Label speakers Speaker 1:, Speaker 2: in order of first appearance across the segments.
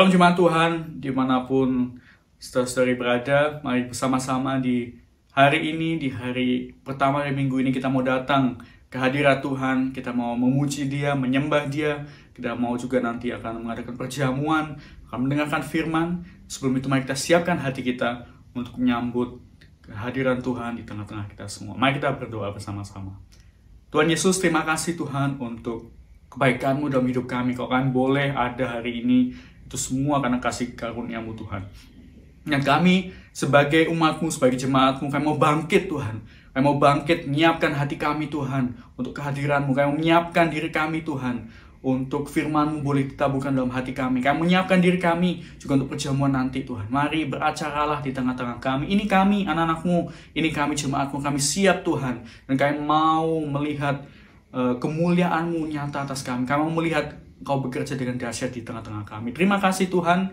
Speaker 1: Shalom jemaat Tuhan, dimanapun saudara-saudari berada, mari bersama-sama di hari ini, di hari pertama dari minggu ini kita mau datang ke hadirat Tuhan, kita mau memuji Dia, menyembah Dia, kita mau juga nanti akan mengadakan perjamuan, akan mendengarkan firman. Sebelum itu mari kita siapkan hati kita untuk menyambut kehadiran Tuhan di tengah-tengah kita semua. Mari kita berdoa bersama-sama. Tuhan Yesus, terima kasih Tuhan untuk kebaikan-Mu dalam hidup kami. Kau kan boleh ada hari ini, itu semua karena kasih karunia-Mu Tuhan. Dan kami sebagai umat-Mu, sebagai jemaat-Mu, kami mau bangkit Tuhan. Kami mau bangkit, menyiapkan hati kami Tuhan untuk kehadiran-Mu. Kami mau menyiapkan diri kami Tuhan untuk firman-Mu boleh ditaburkan dalam hati kami. Kami menyiapkan diri kami juga untuk perjamuan nanti Tuhan. Mari beracaralah di tengah-tengah kami. Ini kami anak-anak-Mu, ini kami jemaat-Mu, kami siap Tuhan. Dan kami mau melihat kemuliaan-Mu nyata atas kami. Kami mau melihat Kau bekerja dengan dahsyat di tengah-tengah kami. Terima kasih Tuhan.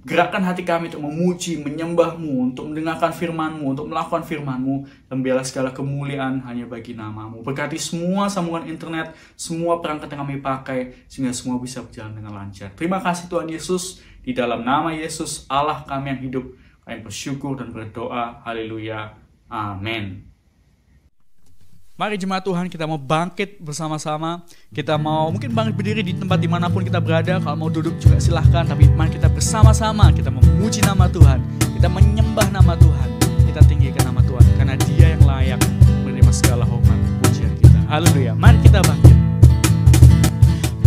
Speaker 1: Gerakkan hati kami untuk memuji, menyembah-Mu, untuk mendengarkan firman-Mu, untuk melakukan firman-Mu. Dan biarlah segala kemuliaan hanya bagi nama-Mu. Berkati semua sambungan internet, semua perangkat yang kami pakai, sehingga semua bisa berjalan dengan lancar. Terima kasih Tuhan Yesus. Di dalam nama Yesus, Allah kami yang hidup, kami bersyukur dan berdoa. Haleluya. Amin. Mari jemaat Tuhan, kita mau bangkit bersama-sama. Kita mau mungkin bangkit berdiri di tempat dimanapun kita berada. Kalau mau duduk juga silahkan. Tapi mari kita bersama-sama, kita memuji nama Tuhan. Kita menyembah nama Tuhan. Kita tinggikan nama Tuhan. Karena Dia yang layak menerima segala hormat pujian kita. Haleluya. Mari kita bangkit.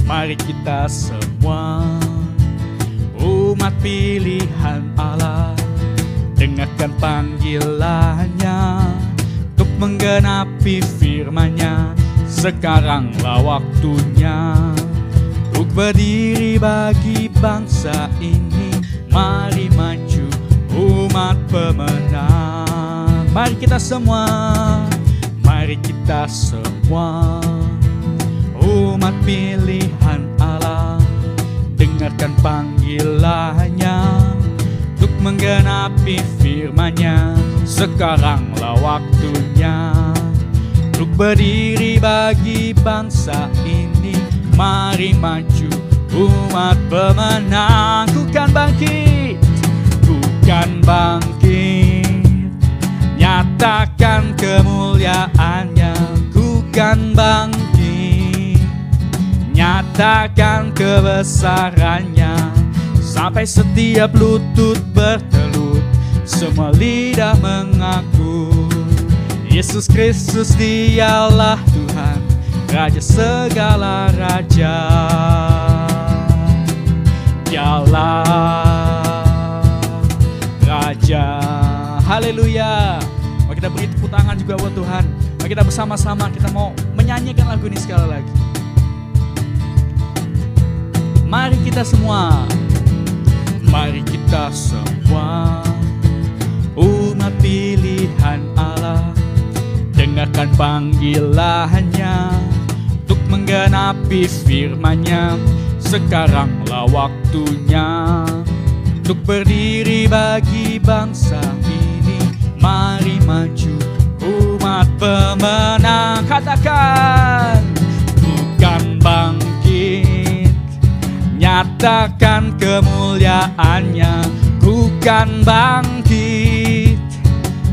Speaker 1: Mari kita semua umat pilihan Allah, dengarkan panggilannya untuk menggenapi firman-Nya. Sekaranglah waktunya untuk berdiri bagi bangsa ini. Mari maju umat pemenang. Mari kita semua, mari kita semua umat pilihan Allah, dengarkan panggilannya untuk menggenapi firman-Nya. Sekaranglah waktunya untuk berdiri bagi bangsa ini. Mari maju umat pemenang. Ku kan bangkit, ku kan bangkit, nyatakan kemuliaan-Nya. Ku kan bangkit, nyatakan kebesaran-Nya. Sampai setiap lutut bertelut, semua lidah mengaku Yesus Kristus Dialah Tuhan, Raja segala raja. Dialah Raja. Haleluya. Mari kita beri tepuk tangan juga buat Tuhan. Mari kita bersama-sama, kita mau menyanyikan lagu ini sekali lagi. Mari kita semua, mari kita semua umat pilihan Allah, dengarkan panggilannya untuk menggenapi firman-Nya. Sekaranglah waktunya untuk berdiri bagi bangsa ini. Mari maju umat pemenang. Katakan, bukan bangkit, nyatakan kemuliaan-Nya. Bukan bangkit,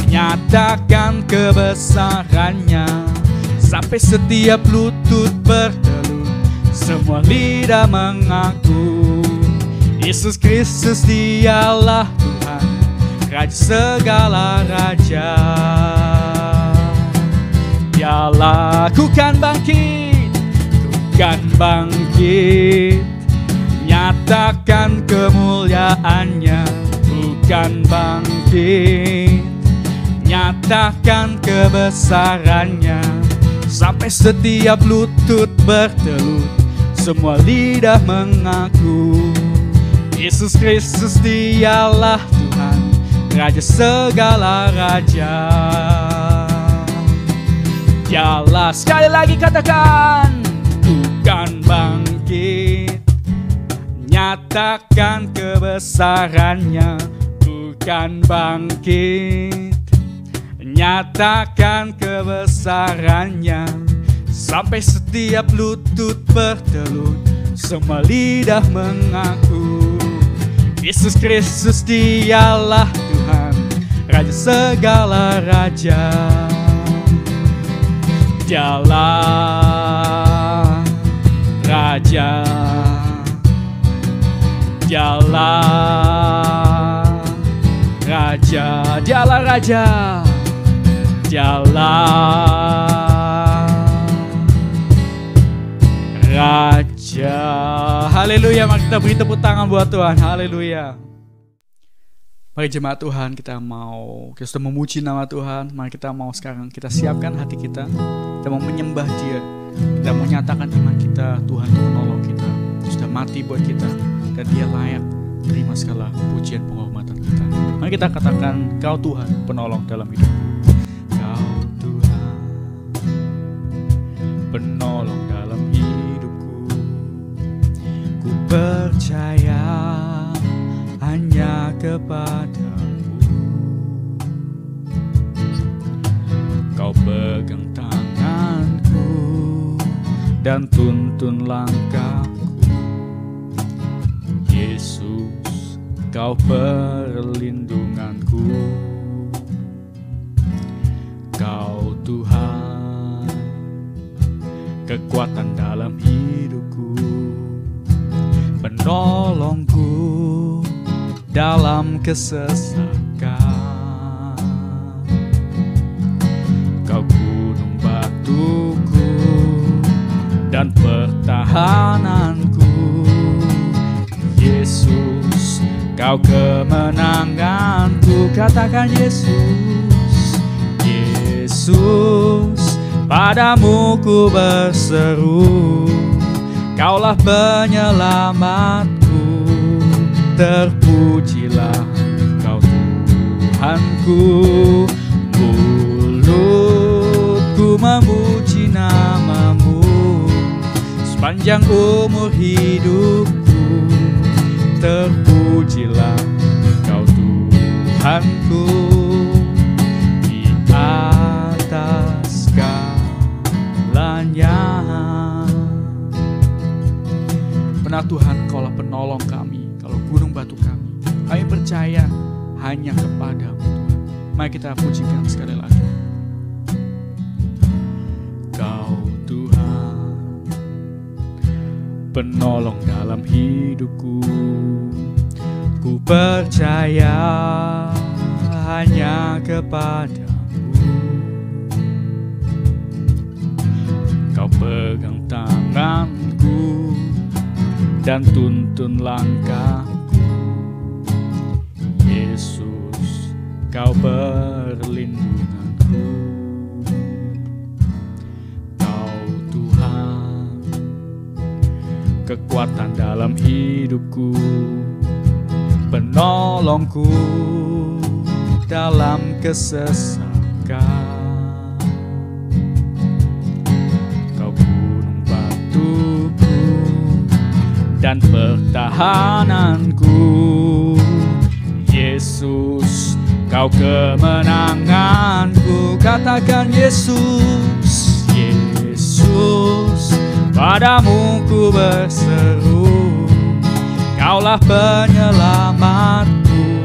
Speaker 1: nyatakan kebesaran-Nya. Sampai setiap lutut bertelut, semua lidah mengaku Yesus Kristus Dialah Tuhan, Raja segala raja. Dialah. Ku kan bangkit, ku kan bangkit, nyatakan kemuliaan-Nya. Bukan bangkit, nyatakan kebesaran-Nya. Sampai setiap lutut bertelut, semua lidah mengaku Yesus Kristus Dialah Tuhan, Raja segala raja. Dialah. Sekali lagi katakan, bukan bangkit, nyatakan kebesaran-Nya. Bukan bangkit, nyatakan kebesaran-Nya. Sampai setiap lutut bertelut, semua lidah mengaku Yesus Kristus dialah Tuhan, Raja segala raja. Dialah Raja, Dialah Raja, Dialah Raja, Dialah Raja. Haleluya, mari kita beri tepuk tangan buat Tuhan. Haleluya. Mari jemaat Tuhan, kita sudah memuji nama Tuhan. Mari kita mau sekarang kita siapkan hati kita. Kita mau menyembah Dia. Kita mau nyatakan iman kita. Tuhan itu penolong kita, sudah mati buat kita, dan Dia layak terima segala pujian penghormatan kita. Mari kita katakan, Kau Tuhan penolong dalam hidupku. Kau Tuhan penolong dalam hidupku. Ku percaya hanya kepadamu. Kau pegang tanganku dan tuntun langkahku. Yesus, Kau perlindunganku. Kau Tuhan, kekuatan dalam hidupku, penolongku dalam kesesakan. Kau gunung batuku dan pertahananku. Yesus, Kau kemenanganku. Katakan Yesus, Yesus, padamu ku berseru. Kaulah penyelamatku. Terpujilah Kau Tuhanku. Mulutku memuji namamu sepanjang umur hidupku. Terpujilah Kau Tuhanku di atas segalanya. Benar Tuhan, Kaulah penolong kami, Kaulah gunung batu kami. Kami percaya hanya kepadamu Tuhan. Mari kita pujikan sekali lagi. Kau Tuhan penolong dalam hidupku. Ku percaya hanya kepadamu. Kau pegang tanganku dan tuntun langkahku. Yesus, Kau perlindunganku. Kau Tuhan, kekuatan dalam hidupku, penolongku dalam kesesakan. Kau gunung batuku dan pertahananku. Yesus, Kau kemenanganku. Katakan Yesus, Yesus, padamu ku berseru. Kaulah penyelamatku.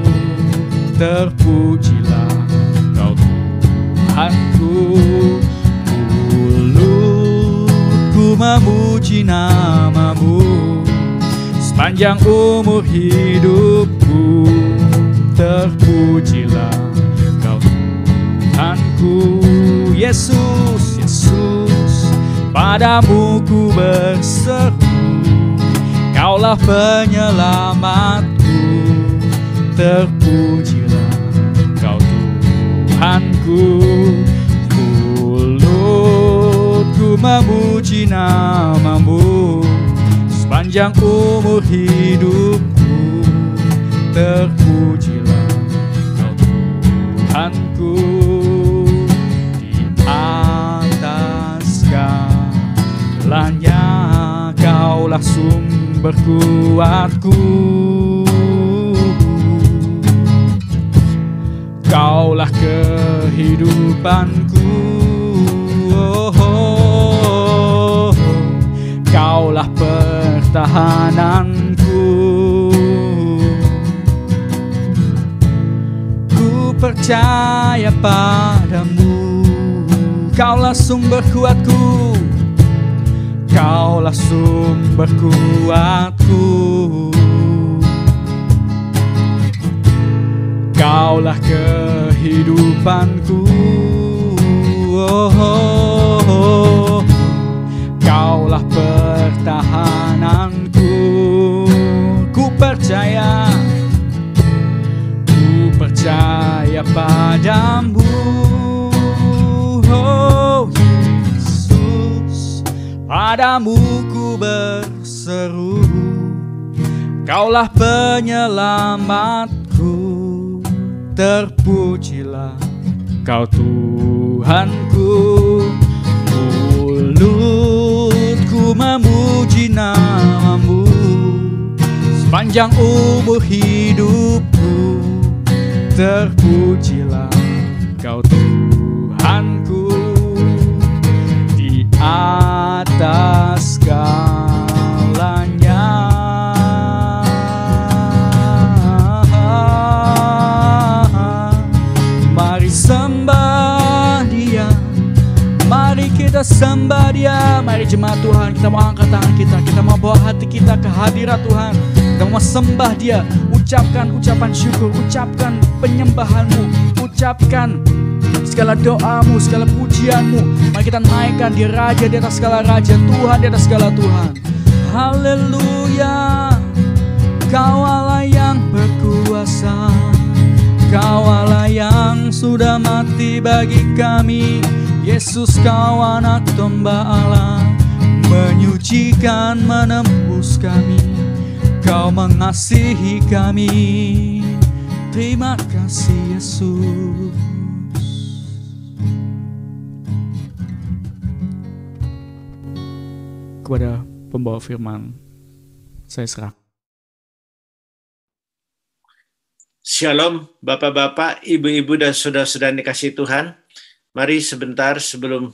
Speaker 1: Terpujilah Kau Tuhanku. Mulutku memuji namamu sepanjang umur hidupku. Terpujilah Kau Tuhanku. Yesus, Yesus, padamu ku berseru. Kaulah penyelamatku. Terpujilah Kau Tuhanku. Mulutku memuji namamu sepanjang umur hidupku. Terpujilah Kau Tuhanku di atas segalanya. Kaulah sumber kuatku. Kaulah kehidupanku. Kaulah pertahananku. percaya padamu. Kaulah sumber kuatku, Kaulah sumber kuatku. Kaulah kehidupanku, Kaulah pertahananku. Ku percaya padamu, oh Yesus. Padamu ku berseru, Kaulah penyelamatku. Terpujilah Kau Tuhanku. Mulutku memuji namamu sepanjang umur hidupku. Terpujilah Kau Tuhanku di atas segalanya. Mari sembah Dia, mari kita sembah Dia. Mari jemaat Tuhan, kita mau angkat tangan kita mau bawa hati kita ke hadirat Tuhan. Kita mau sembah Dia, ucapkan ucapan syukur, ucapkan penyembahanmu, ucapkan segala doamu, segala pujianmu. Mari kita naikkan Dia, Raja di atas segala raja, Tuhan di atas segala Tuhan. Haleluya, Kau Allah yang berkuasa, Kau Allah yang sudah mati bagi kami. Yesus, Kau anak domba Allah, menyucikan, menembus kami. Kau mengasihi kami. Terima kasih Yesus. Kepada pembawa firman, saya serah.
Speaker 2: Shalom Bapak-Bapak, Ibu-Ibu dan Saudara-saudara dikasihi Tuhan. Mari sebentar sebelum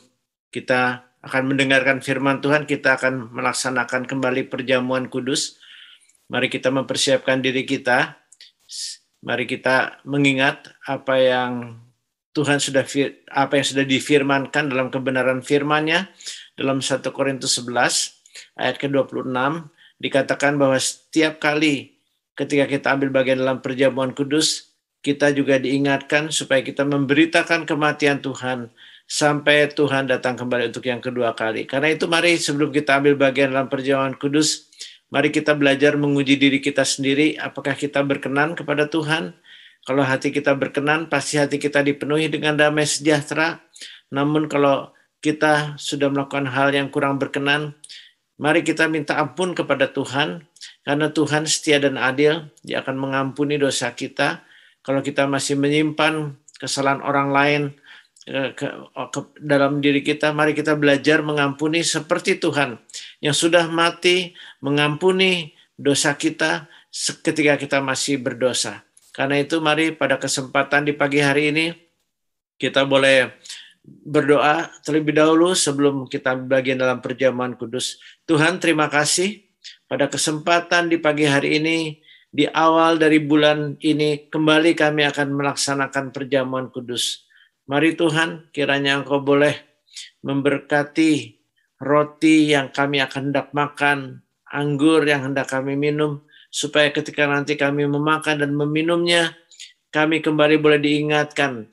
Speaker 2: kita akan mendengarkan firman Tuhan, kita akan melaksanakan kembali perjamuan kudus. Mari kita mempersiapkan diri kita. Mari kita mengingat apa yang Tuhan sudah difirmankan dalam kebenaran firman-Nya. Dalam 1 Korintus 11 ayat ke-26 dikatakan bahwa setiap kali ketika kita ambil bagian dalam perjamuan kudus, kita juga diingatkan supaya kita memberitakan kematian Tuhan sampai Tuhan datang kembali untuk yang kedua kali. Karena itu mari sebelum kita ambil bagian dalam perjamuan kudus, mari kita belajar menguji diri kita sendiri, apakah kita berkenan kepada Tuhan. Kalau hati kita berkenan, pasti hati kita dipenuhi dengan damai sejahtera. Namun kalau kita sudah melakukan hal yang kurang berkenan, mari kita minta ampun kepada Tuhan, karena Tuhan setia dan adil. Dia akan mengampuni dosa kita. Kalau kita masih menyimpan kesalahan orang lain dalam diri kita, mari kita belajar mengampuni seperti Tuhan yang sudah mati mengampuni dosa kita ketika kita masih berdosa. Karena itu mari pada kesempatan di pagi hari ini kita boleh berdoa terlebih dahulu sebelum kita bagian dalam perjamuan kudus. Tuhan, terima kasih pada kesempatan di pagi hari ini, di awal dari bulan ini, kembali kami akan melaksanakan perjamuan kudus. Mari Tuhan, kiranya Engkau boleh memberkati roti yang kami akan hendak makan, anggur yang hendak kami minum, supaya ketika nanti kami memakan dan meminumnya, kami kembali boleh diingatkan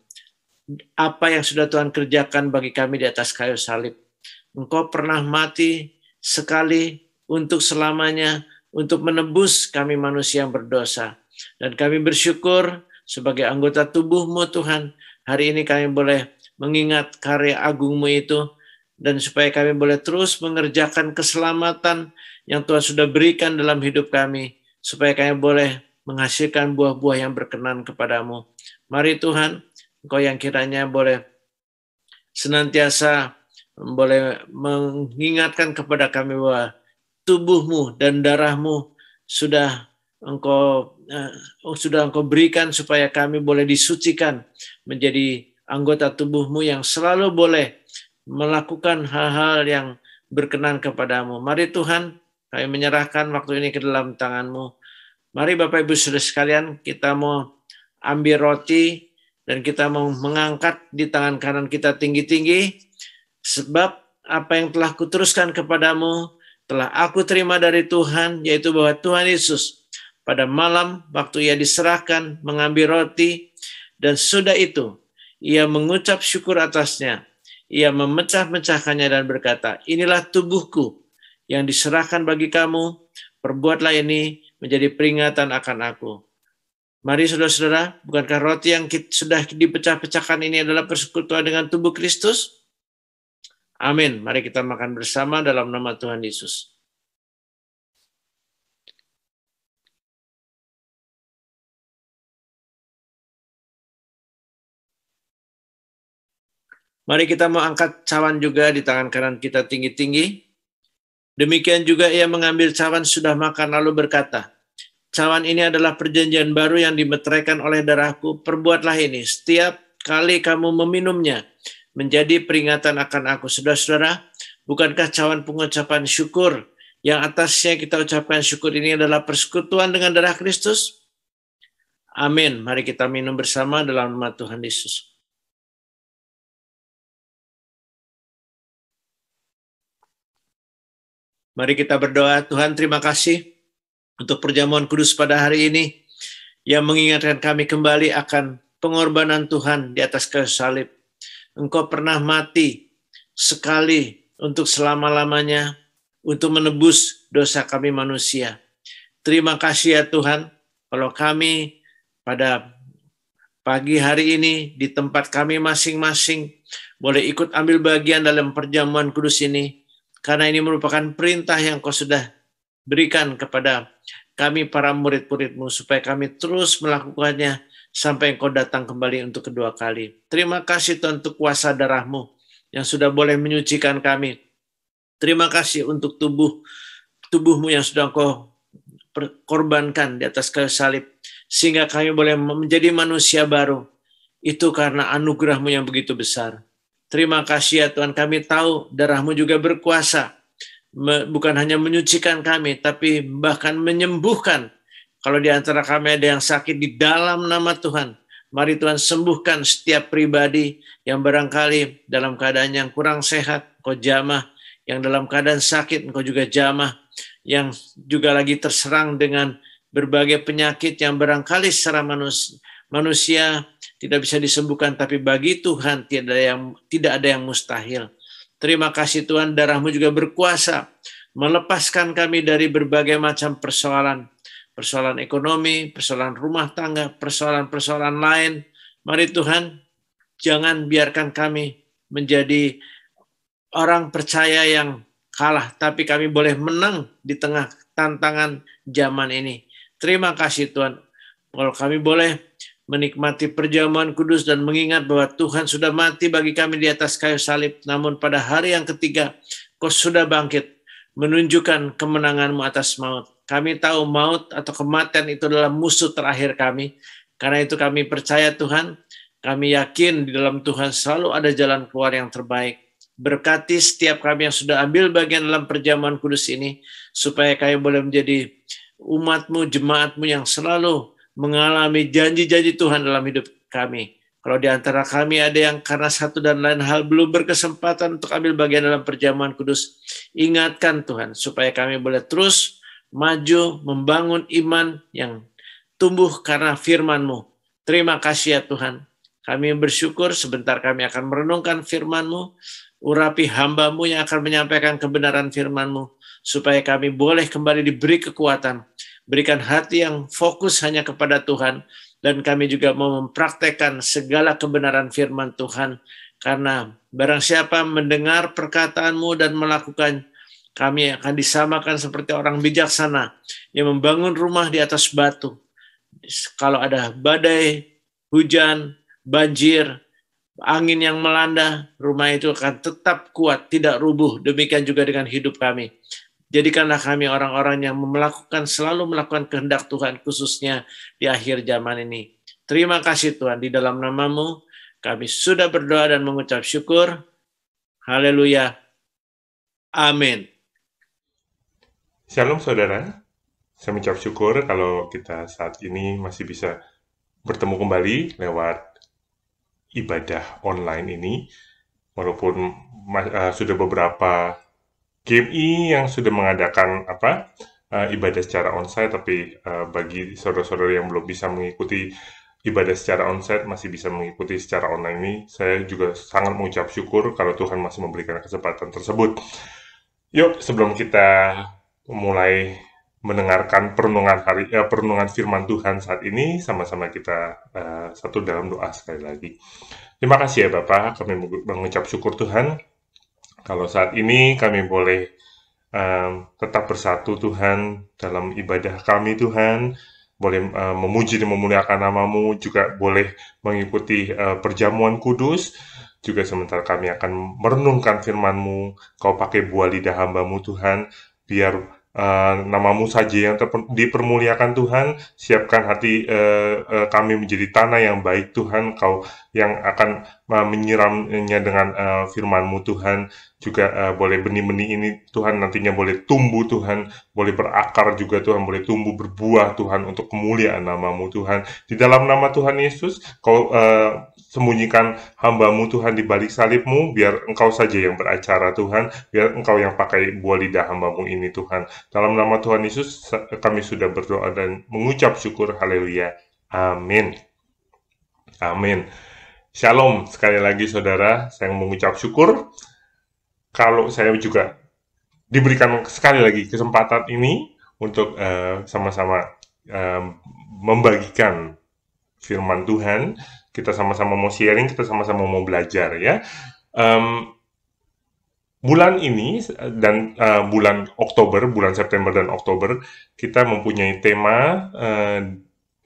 Speaker 2: apa yang sudah Tuhan kerjakan bagi kami di atas kayu salib. Engkau pernah mati sekali untuk selamanya, untuk menebus kami manusia yang berdosa. Dan kami bersyukur sebagai anggota tubuh-Mu Tuhan, hari ini kami boleh mengingat karya agung-Mu itu, dan supaya kami boleh terus mengerjakan keselamatan yang Tuhan sudah berikan dalam hidup kami, supaya kami boleh menghasilkan buah-buah yang berkenan kepadamu. Mari Tuhan, Engkau yang kiranya boleh senantiasa boleh mengingatkan kepada kami bahwa tubuh-Mu dan darah-Mu sudah Engkau berikan supaya kami boleh disucikan menjadi anggota tubuh-Mu yang selalu boleh melakukan hal-hal yang berkenan kepadamu. Mari Tuhan, kami menyerahkan waktu ini ke dalam tangan-Mu. Mari Bapak Ibu Saudara sekalian, kita mau ambil roti dan kita mau mengangkat di tangan kanan kita tinggi-tinggi, sebab apa yang telah kuteruskan kepadamu telah aku terima dari Tuhan, yaitu bahwa Tuhan Yesus pada malam waktu ia diserahkan mengambil roti, dan sudah itu ia mengucap syukur atasnya, ia memecah-mecahkannya dan berkata, inilah tubuhku yang diserahkan bagi kamu, perbuatlah ini menjadi peringatan akan aku. Mari saudara-saudara, bukankah roti yang sudah dipecah-pecahkan ini adalah persekutuan dengan tubuh Kristus? Amin. Mari kita makan bersama dalam nama Tuhan Yesus. Mari kita mau angkat cawan juga di tangan kanan kita tinggi-tinggi. Demikian juga ia mengambil cawan sudah makan lalu berkata, cawan ini adalah perjanjian baru yang dimeteraikan oleh darahku. Perbuatlah ini setiap kali kamu meminumnya menjadi peringatan akan aku. Saudara-saudara, bukankah cawan pengucapan syukur yang atasnya kita ucapkan syukur ini adalah persekutuan dengan darah Kristus? Amin. Mari kita minum bersama dalam nama Tuhan Yesus. Mari kita berdoa. Tuhan, terima kasih untuk perjamuan kudus pada hari ini yang mengingatkan kami kembali akan pengorbanan Tuhan di atas kayu salib. Engkau pernah mati sekali untuk selama-lamanya untuk menebus dosa kami manusia. Terima kasih ya Tuhan, kalau kami pada pagi hari ini di tempat kami masing-masing boleh ikut ambil bagian dalam perjamuan kudus ini, karena ini merupakan perintah yang Kau sudah berikan kepada kami para murid-murid-Mu, supaya kami terus melakukannya sampai Engkau datang kembali untuk kedua kali. Terima kasih Tuhan untuk kuasa darah-Mu yang sudah boleh menyucikan kami. Terima kasih untuk tubuh-Mu yang sudah Engkau korbankan di atas kayu salib, sehingga kami boleh menjadi manusia baru. Itu karena anugerah-Mu yang begitu besar. Terima kasih ya Tuhan, kami tahu darah-Mu juga berkuasa, bukan hanya menyucikan kami, tapi bahkan menyembuhkan. Kalau di antara kami ada yang sakit, di dalam nama Tuhan, mari Tuhan sembuhkan setiap pribadi yang barangkali dalam keadaan yang kurang sehat, Engkau jamah. Yang dalam keadaan sakit, Engkau juga jamah. Yang juga lagi terserang dengan berbagai penyakit yang barangkali secara manusia tidak bisa disembuhkan, tapi bagi Tuhan tidak ada yang mustahil. Terima kasih Tuhan, darah-Mu juga berkuasa melepaskan kami dari berbagai macam persoalan ekonomi, persoalan rumah tangga, persoalan lain. Mari Tuhan, jangan biarkan kami menjadi orang percaya yang kalah, tapi kami boleh menang di tengah tantangan zaman ini. Terima kasih Tuhan, kalau kami boleh menikmati perjamuan kudus dan mengingat bahwa Tuhan sudah mati bagi kami di atas kayu salib, namun pada hari yang ketiga Kau sudah bangkit, menunjukkan kemenangan-Mu atas maut. Kami tahu maut atau kematian itu adalah musuh terakhir kami. Karena itu kami percaya Tuhan, kami yakin di dalam Tuhan selalu ada jalan keluar yang terbaik. Berkati setiap kami yang sudah ambil bagian dalam perjamuan kudus ini, supaya kami boleh menjadi umat-Mu, jemaat-Mu yang selalu mengalami janji-janji Tuhan dalam hidup kami. Kalau di antara kami ada yang karena satu dan lain hal belum berkesempatan untuk ambil bagian dalam perjamuan kudus, ingatkan Tuhan, supaya kami boleh terus maju membangun iman yang tumbuh karena firman-Mu. Terima kasih ya Tuhan. Kami bersyukur sebentar kami akan merenungkan firman-Mu, urapi hamba-Mu yang akan menyampaikan kebenaran firman-Mu, supaya kami boleh kembali diberi kekuatan, berikan hati yang fokus hanya kepada Tuhan, dan kami juga mau mempraktekkan segala kebenaran firman Tuhan, karena barang siapa mendengar perkataan-Mu dan melakukan, kami akan disamakan seperti orang bijaksana yang membangun rumah di atas batu. Kalau ada badai, hujan, banjir, angin yang melanda, rumah itu akan tetap kuat, tidak rubuh. Demikian juga dengan hidup kami. Jadikanlah kami orang-orang yang selalu melakukan kehendak Tuhan, khususnya di akhir zaman ini. Terima kasih Tuhan, di dalam nama-Mu kami sudah berdoa dan mengucap syukur. Haleluya. Amin.
Speaker 3: Shalom saudara, saya mengucap syukur kalau kita saat ini masih bisa bertemu kembali lewat ibadah online ini. Walaupun sudah beberapa GMI yang sudah mengadakan ibadah secara onsite, tapi bagi saudara-saudara yang belum bisa mengikuti ibadah secara onsite, masih bisa mengikuti secara online ini, saya juga sangat mengucap syukur kalau Tuhan masih memberikan kesempatan tersebut. Yuk, sebelum kita mulai mendengarkan perenungan firman Tuhan saat ini, sama-sama kita satu dalam doa sekali lagi. Terima kasih ya Bapak, kami mengucap syukur Tuhan, kalau saat ini kami boleh tetap bersatu Tuhan dalam ibadah kami Tuhan, boleh memuji dan memuliakan nama-Mu, juga boleh mengikuti perjamuan kudus, juga sementara kami akan merenungkan firman-Mu, Kau pakai buah lidah hamba-Mu Tuhan, biar nama-Mu saja yang dipermuliakan Tuhan, siapkan hati kami menjadi tanah yang baik Tuhan, Kau yang akan menyiramnya dengan firman-Mu Tuhan, juga boleh benih-benih ini Tuhan nantinya boleh tumbuh Tuhan, boleh berakar juga Tuhan, boleh tumbuh berbuah Tuhan untuk kemuliaan nama-Mu Tuhan. Di dalam nama Tuhan Yesus, Kau sembunyikan hamba-Mu Tuhan di balik salib-Mu, biar Engkau saja yang beracara Tuhan, biar Engkau yang pakai buah lidah hamba-Mu ini Tuhan. Dalam nama Tuhan Yesus kami sudah berdoa dan mengucap syukur, haleluya, amin. Amin. Shalom, sekali lagi saudara, saya mengucap syukur kalau saya juga diberikan sekali lagi kesempatan ini untuk sama-sama membagikan firman Tuhan. Kita sama-sama mau sharing, kita sama-sama mau belajar ya. Bulan ini dan bulan Oktober, bulan September dan Oktober, kita mempunyai tema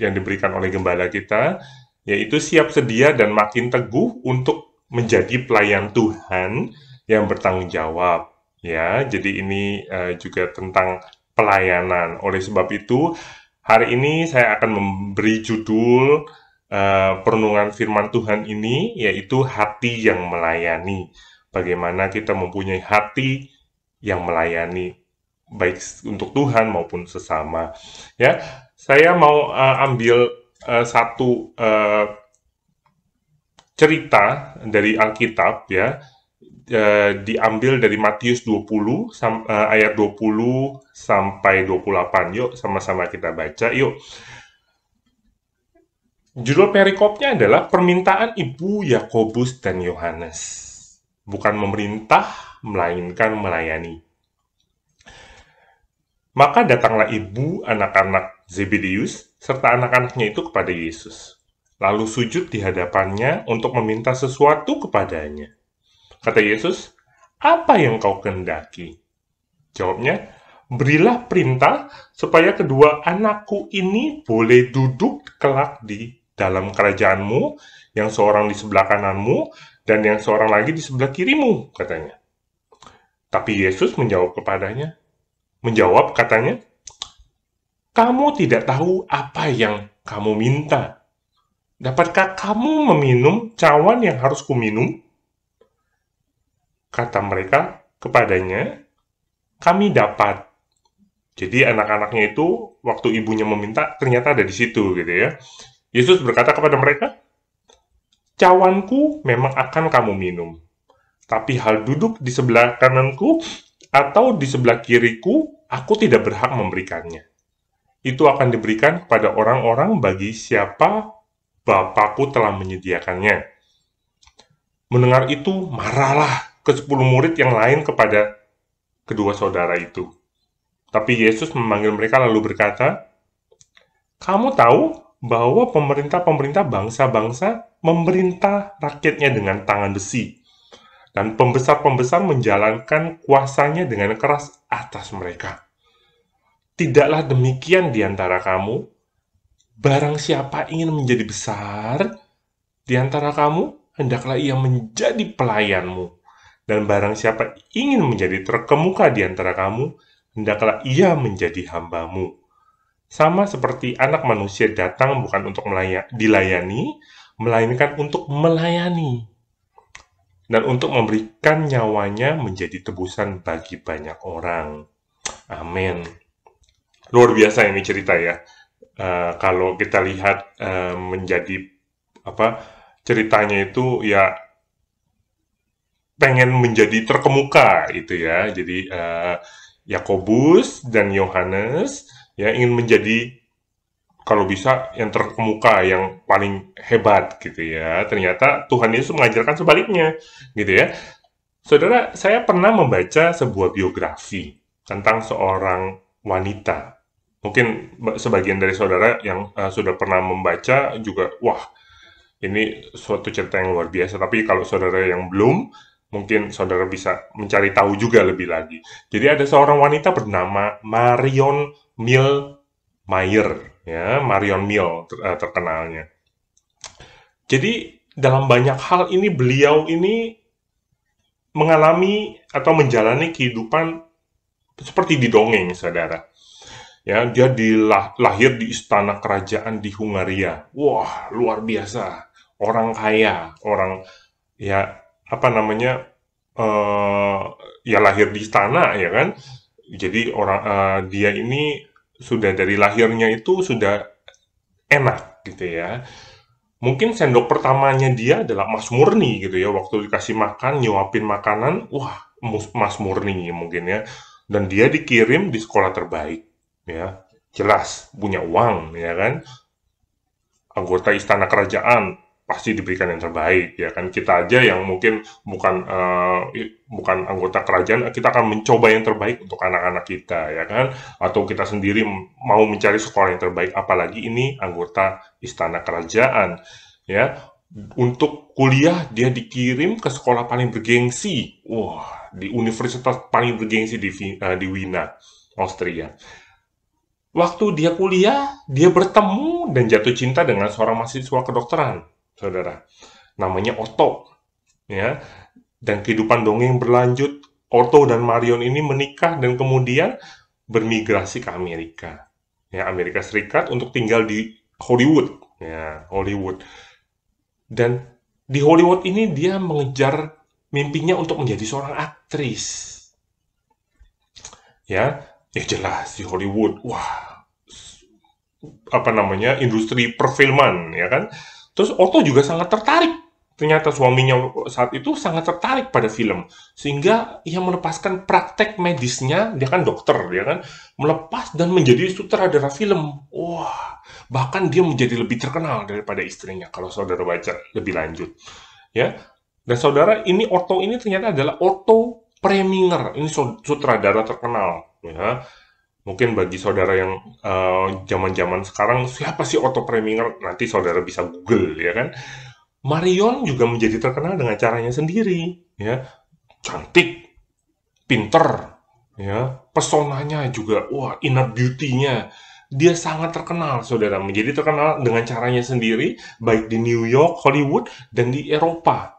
Speaker 3: yang diberikan oleh gembala kita, yaitu siap sedia dan makin teguh untuk menjadi pelayan Tuhan yang bertanggung jawab. Ya, jadi ini juga tentang pelayanan. Oleh sebab itu, hari ini saya akan memberi judul perenungan firman Tuhan ini, yaitu hati yang melayani. Bagaimana kita mempunyai hati yang melayani, baik untuk Tuhan maupun sesama. Ya, saya mau ambil satu cerita dari Alkitab ya, diambil dari Matius 20 ayat 20 sampai 28. Yuk sama-sama kita baca yuk. Judul perikopnya adalah permintaan ibu Yakobus dan Yohanes. Bukan memerintah, melainkan melayani. Maka datanglah ibu anak-anak Zebedeus serta anak-anaknya itu kepada Yesus, lalu sujud di hadapannya untuk meminta sesuatu kepadanya. Kata Yesus, "Apa yang kau kehendaki?" Jawabnya, "Berilah perintah supaya kedua anakku ini boleh duduk kelak di dalam kerajaanmu, yang seorang di sebelah kananmu dan yang seorang lagi di sebelah kirimu," katanya. Tapi Yesus menjawab katanya, "Kamu tidak tahu apa yang kamu minta. Dapatkah kamu meminum cawan yang harus kuminum?" Kata mereka kepadanya, "Kami dapat." Jadi anak-anaknya itu waktu ibunya meminta ternyata ada di situ gitu ya. Yesus berkata kepada mereka, "Cawanku memang akan kamu minum, tapi hal duduk di sebelah kananku atau di sebelah kiriku, aku tidak berhak memberikannya. Itu akan diberikan kepada orang-orang bagi siapa Bapakku telah menyediakannya." Mendengar itu, marahlah ke-10 murid yang lain kepada kedua saudara itu. Tapi Yesus memanggil mereka lalu berkata, "Kamu tahu bahwa pemerintah-pemerintah bangsa-bangsa memerintah rakyatnya dengan tangan besi, dan pembesar-pembesar menjalankan kuasanya dengan keras atas mereka. Tidaklah demikian di antara kamu. Barang siapa ingin menjadi besar di antara kamu, hendaklah ia menjadi pelayanmu. Dan barang siapa ingin menjadi terkemuka di antara kamu, hendaklah ia menjadi hambamu. Sama seperti anak manusia datang bukan untuk dilayani, melainkan untuk melayani, dan untuk memberikan nyawanya menjadi tebusan bagi banyak orang." Amin. Luar biasa ini cerita ya. Kalau kita lihat menjadi ceritanya itu ya pengen menjadi terkemuka itu ya. Jadi Yakobus dan Yohanes ya ingin menjadi kalau bisa yang terkemuka, yang paling hebat gitu ya. Ternyata Tuhan Yesus mengajarkan sebaliknya gitu ya. Saudara, saya pernah membaca sebuah biografi tentang seorang wanita. Mungkin sebagian dari saudara yang sudah pernah membaca juga, wah, ini suatu cerita yang luar biasa. Tapi kalau saudara yang belum, mungkin saudara bisa mencari tahu juga lebih lagi. Jadi ada seorang wanita bernama Marion Mayer, ya, Marion Mill terkenalnya. Jadi dalam banyak hal ini beliau ini mengalami atau menjalani kehidupan seperti di dongeng, saudara. Ya, dia lahir di istana kerajaan di Hungaria. Wah, luar biasa. Orang kaya, orang ya apa namanya? Ya lahir di istana ya kan. Jadi dia ini sudah dari lahirnya itu sudah enak gitu ya. Mungkin sendok pertamanya dia adalah Mas Murni gitu ya. Waktu dikasih makan, nyuapin makanan, wah, Mas Murni mungkin ya. Dan dia dikirim di sekolah terbaik ya. Jelas punya uang ya kan. Anggota istana kerajaan pasti diberikan yang terbaik ya kan. Kita aja yang mungkin bukan anggota kerajaan, kita akan mencoba yang terbaik untuk anak-anak kita ya kan, atau kita sendiri mau mencari sekolah yang terbaik, apalagi ini anggota istana kerajaan ya. Untuk kuliah dia dikirim ke sekolah paling bergengsi, wah, di universitas paling bergengsi di Wina, Austria. Waktu dia kuliah, dia bertemu dan jatuh cinta dengan seorang mahasiswa kedokteran, saudara. Namanya Otto, ya. Dan kehidupan dongeng berlanjut. Otto dan Marion ini menikah dan kemudian bermigrasi ke Amerika, ya, Amerika Serikat untuk tinggal di Hollywood, ya, Hollywood. Dan di Hollywood ini dia mengejar mimpinya untuk menjadi seorang aktris, ya. Ya jelas di Hollywood, wah, apa namanya, industri perfilman, ya kan. Terus Otto juga sangat tertarik. Ternyata suaminya saat itu sangat tertarik pada film, sehingga ia melepaskan praktek medisnya, dia kan dokter, dia kan melepas dan menjadi sutradara film. Wah, bahkan dia menjadi lebih terkenal daripada istrinya kalau saudara baca lebih lanjut, ya. Dan saudara, ini Otto ini ternyata adalah Otto Preminger, ini sutradara terkenal, ya. Mungkin bagi saudara yang zaman-zaman sekarang, siapa sih Otto Preminger? Nanti saudara bisa Google, ya kan. Marion juga menjadi terkenal dengan caranya sendiri, ya. Cantik, pinter, ya. Pesonanya juga, wah, inner beauty-nya. Dia sangat terkenal, saudara. Menjadi terkenal dengan caranya sendiri, baik di New York, Hollywood, dan di Eropa.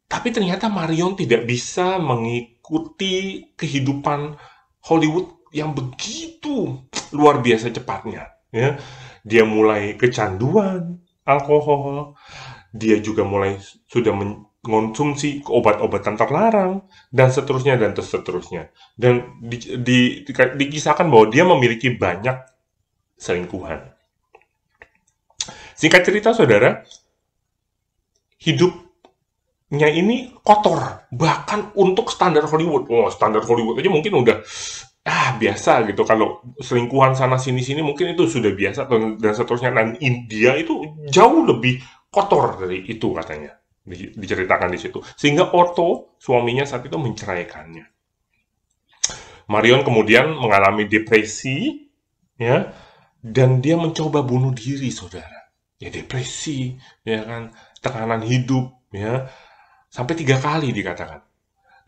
Speaker 3: Tapi ternyata Marion tidak bisa mengikuti kehidupan Hollywood yang begitu luar biasa cepatnya, ya. Dia mulai kecanduan alkohol, dia juga mulai sudah mengonsumsi obat-obatan terlarang, dan seterusnya dan seterusnya. Dan dikisahkan bahwa dia memiliki banyak selingkuhan. Singkat cerita, saudara, hidupnya ini kotor, bahkan untuk standar Hollywood. Oh, standar Hollywood aja mungkin udah biasa gitu. Kalau selingkuhan sana sini mungkin itu sudah biasa dan seterusnya. Dan India itu jauh lebih kotor dari itu katanya, diceritakan di situ. Sehingga Otto, suaminya saat itu menceraikannya. Marion kemudian mengalami depresi, ya, dan dia mencoba bunuh diri, saudara. Ya, depresi, ya kan, tekanan hidup, ya, sampai 3 kali dikatakan.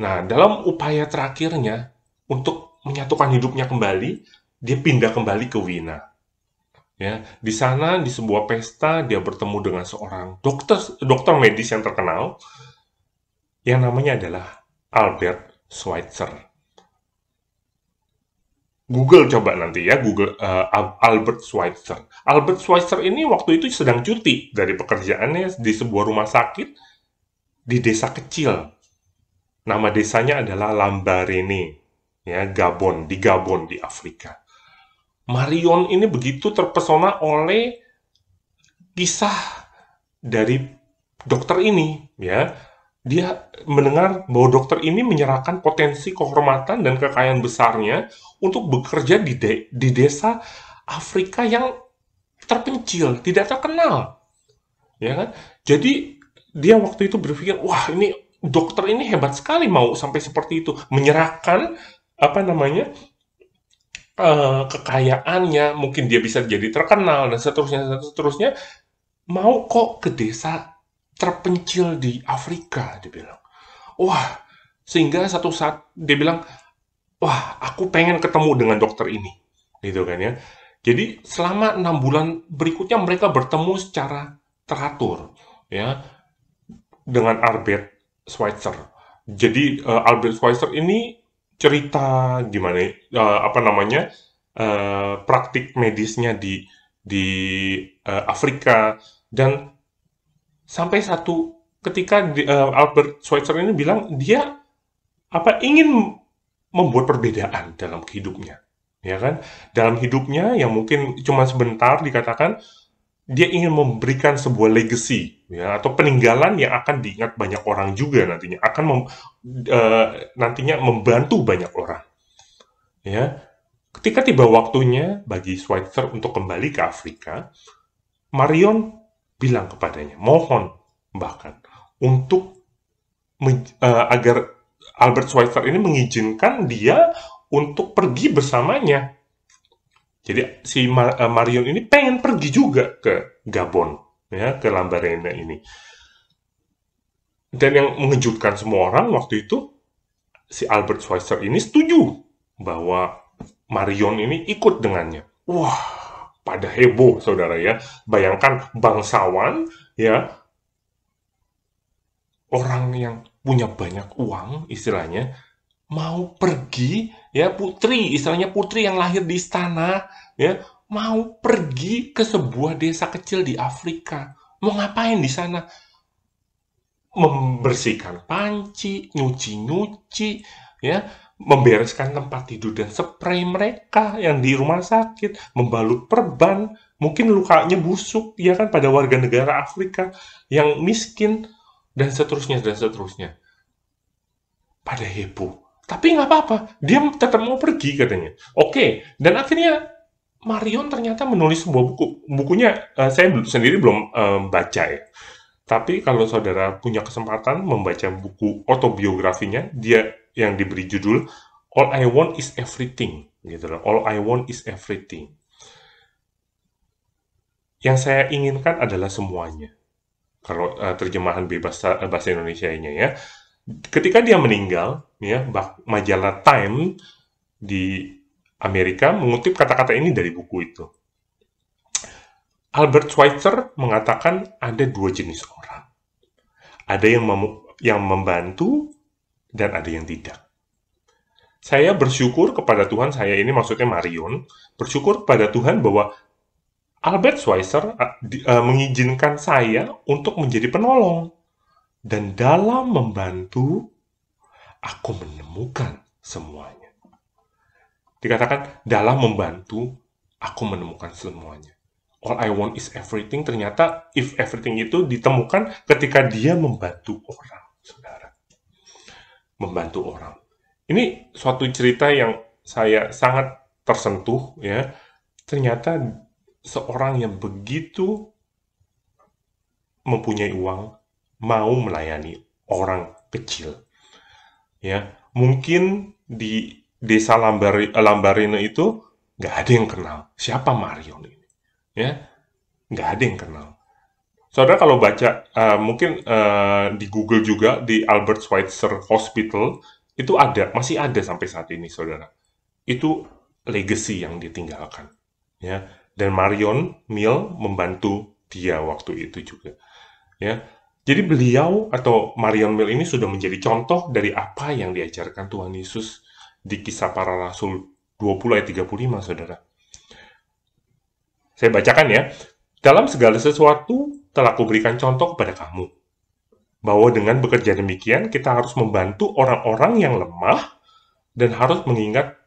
Speaker 3: Nah, dalam upaya terakhirnya untuk menyatukan hidupnya kembali, dia pindah kembali ke Wina. Ya, di sana di sebuah pesta dia bertemu dengan seorang dokter medis yang terkenal, yang namanya adalah Albert Schweitzer. Google coba nanti ya, Google Albert Schweitzer. Albert Schweitzer ini waktu itu sedang cuti dari pekerjaannya di sebuah rumah sakit di desa kecil. Nama desanya adalah Lambarene. Ya, Gabon di Afrika. Marion ini begitu terpesona oleh kisah dari dokter ini, ya. Dia mendengar bahwa dokter ini menyerahkan potensi kehormatan dan kekayaan besarnya untuk bekerja di desa Afrika yang terpencil, tidak terkenal, ya kan? Jadi dia waktu itu berpikir, wah ini dokter ini hebat sekali mau sampai seperti itu, menyerahkan kekayaannya, mungkin dia bisa jadi terkenal dan seterusnya, mau kok ke desa terpencil di Afrika, dia bilang. Wah, sehingga satu saat dia bilang, wah, aku pengen ketemu dengan dokter ini, gitu kan ya. Jadi selama 6 bulan berikutnya mereka bertemu secara teratur, ya, dengan Albert Schweitzer. Jadi Albert Schweitzer ini cerita gimana, praktik medisnya di Afrika, dan sampai satu ketika Albert Schweitzer ini bilang dia ingin membuat perbedaan dalam hidupnya, ya kan? Dalam hidupnya yang mungkin cuma sebentar, dikatakan dia ingin memberikan sebuah legacy, ya, atau peninggalan yang akan diingat banyak orang juga nantinya, nantinya membantu banyak orang, ya. Ketika tiba waktunya bagi Schweitzer untuk kembali ke Afrika, Marion bilang kepadanya, mohon bahkan untuk agar Albert Schweitzer ini mengizinkan dia untuk pergi bersamanya. Jadi si Marion ini pengen pergi juga ke Gabon, ya, ke Lambaréné ini. Dan yang mengejutkan semua orang waktu itu, si Albert Schweitzer ini setuju bahwa Marion ini ikut dengannya. Wah, pada heboh, saudara ya. Bayangkan bangsawan, ya, orang yang punya banyak uang, istilahnya, mau pergi, ya, istilahnya putri yang lahir di istana, ya, mau pergi ke sebuah desa kecil di Afrika. Mau ngapain di sana? Membersihkan panci, nyuci-nyuci, ya, membereskan tempat tidur dan spray mereka yang di rumah sakit, membalut perban, mungkin lukanya busuk, ya kan, pada warga negara Afrika yang miskin, dan seterusnya. Pada heboh. Tapi nggak apa-apa, dia tetap mau pergi katanya. Oke, dan akhirnya Marion ternyata menulis sebuah buku. Bukunya saya sendiri belum baca ya. Tapi kalau saudara punya kesempatan membaca buku autobiografinya, dia yang diberi judul All I Want Is Everything, gitu loh. All I Want Is Everything. Yang saya inginkan adalah semuanya. Kalau terjemahan bebas bahasa Indonesianya ya. Ketika dia meninggal, ya, majalah Time di Amerika mengutip kata-kata ini dari buku itu. Albert Schweitzer mengatakan ada 2 jenis orang. Ada yang membantu dan ada yang tidak. Saya bersyukur kepada Tuhan, saya ini maksudnya Marion, bersyukur kepada Tuhan bahwa Albert Schweitzer mengizinkan saya untuk menjadi penolong. Dan dalam membantu, aku menemukan semuanya. Dikatakan, dalam membantu, aku menemukan semuanya. All I Want Is Everything, ternyata if everything itu ditemukan ketika dia membantu orang, saudara. Membantu orang. Ini suatu cerita yang saya sangat tersentuh, ya. Ternyata seorang yang begitu mempunyai uang, mau melayani orang kecil. Ya, mungkin di desa Lambaréné itu nggak ada yang kenal siapa Marion ini. Ya, nggak ada yang kenal. Saudara kalau baca mungkin di Google juga, di Albert Schweitzer Hospital itu masih ada sampai saat ini, saudara. Itu legacy yang ditinggalkan, ya. Dan Marion Mill membantu dia waktu itu juga, ya. Jadi beliau atau Marion Mill ini sudah menjadi contoh dari apa yang diajarkan Tuhan Yesus di Kisah Para Rasul 20 ayat 35, saudara. Saya bacakan ya. Dalam segala sesuatu telah kuberikan contoh kepada kamu, bahwa dengan bekerja demikian kita harus membantu orang-orang yang lemah dan harus mengingat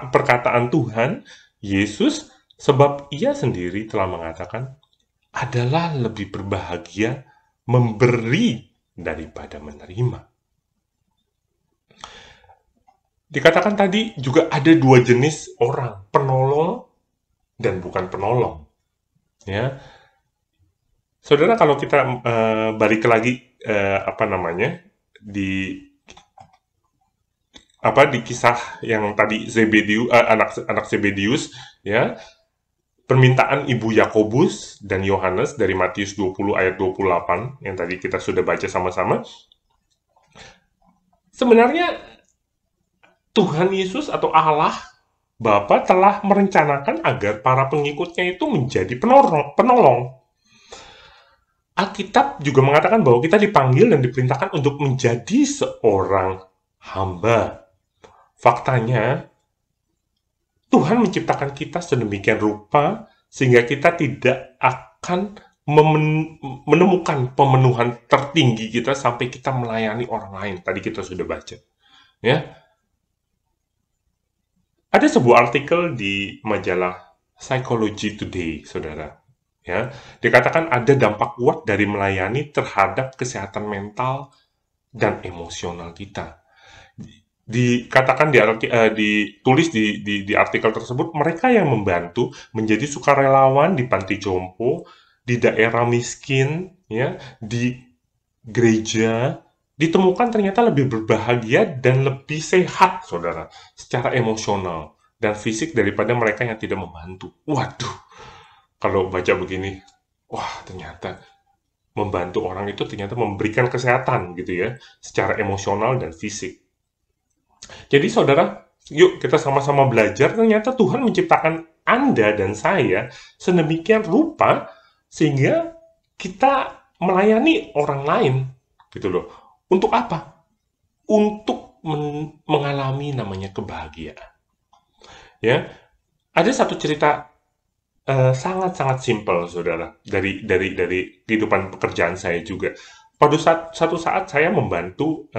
Speaker 3: perkataan Tuhan Yesus, sebab ia sendiri telah mengatakan, adalah lebih berbahagia memberi daripada menerima. Dikatakan tadi juga ada dua jenis orang, penolong dan bukan penolong. Ya, saudara, kalau kita balik lagi di kisah yang tadi anak Zebedius, ya, permintaan ibu Yakobus dan Yohanes dari Matius 20 ayat 28 yang tadi kita sudah baca sama-sama. Sebenarnya Tuhan Yesus atau Allah Bapa telah merencanakan agar para pengikutnya itu menjadi penolong. Alkitab juga mengatakan bahwa kita dipanggil dan diperintahkan untuk menjadi seorang hamba. Faktanya, Tuhan menciptakan kita sedemikian rupa sehingga kita tidak akan menemukan pemenuhan tertinggi kita sampai kita melayani orang lain. Tadi kita sudah baca. Ya. Ada sebuah artikel di majalah Psychology Today, saudara. Ya, dikatakan ada dampak kuat dari melayani terhadap kesehatan mental dan emosional kita. Dikatakan ditulis di artikel tersebut, mereka yang membantu menjadi sukarelawan di panti jompo, di daerah miskin, ya, di gereja, ditemukan ternyata lebih berbahagia dan lebih sehat, saudara, secara emosional dan fisik daripada mereka yang tidak membantu. Waduh, kalau baca begini, wah, ternyata membantu orang itu ternyata memberikan kesehatan gitu ya, secara emosional dan fisik. Jadi saudara, yuk kita sama-sama belajar, ternyata Tuhan menciptakan Anda dan saya sedemikian rupa sehingga kita melayani orang lain, gitu loh. Untuk apa? Untuk mengalami namanya kebahagiaan. Ya, ada satu cerita sangat-sangat simpel, saudara, dari kehidupan pekerjaan saya juga. Pada satu saat saya membantu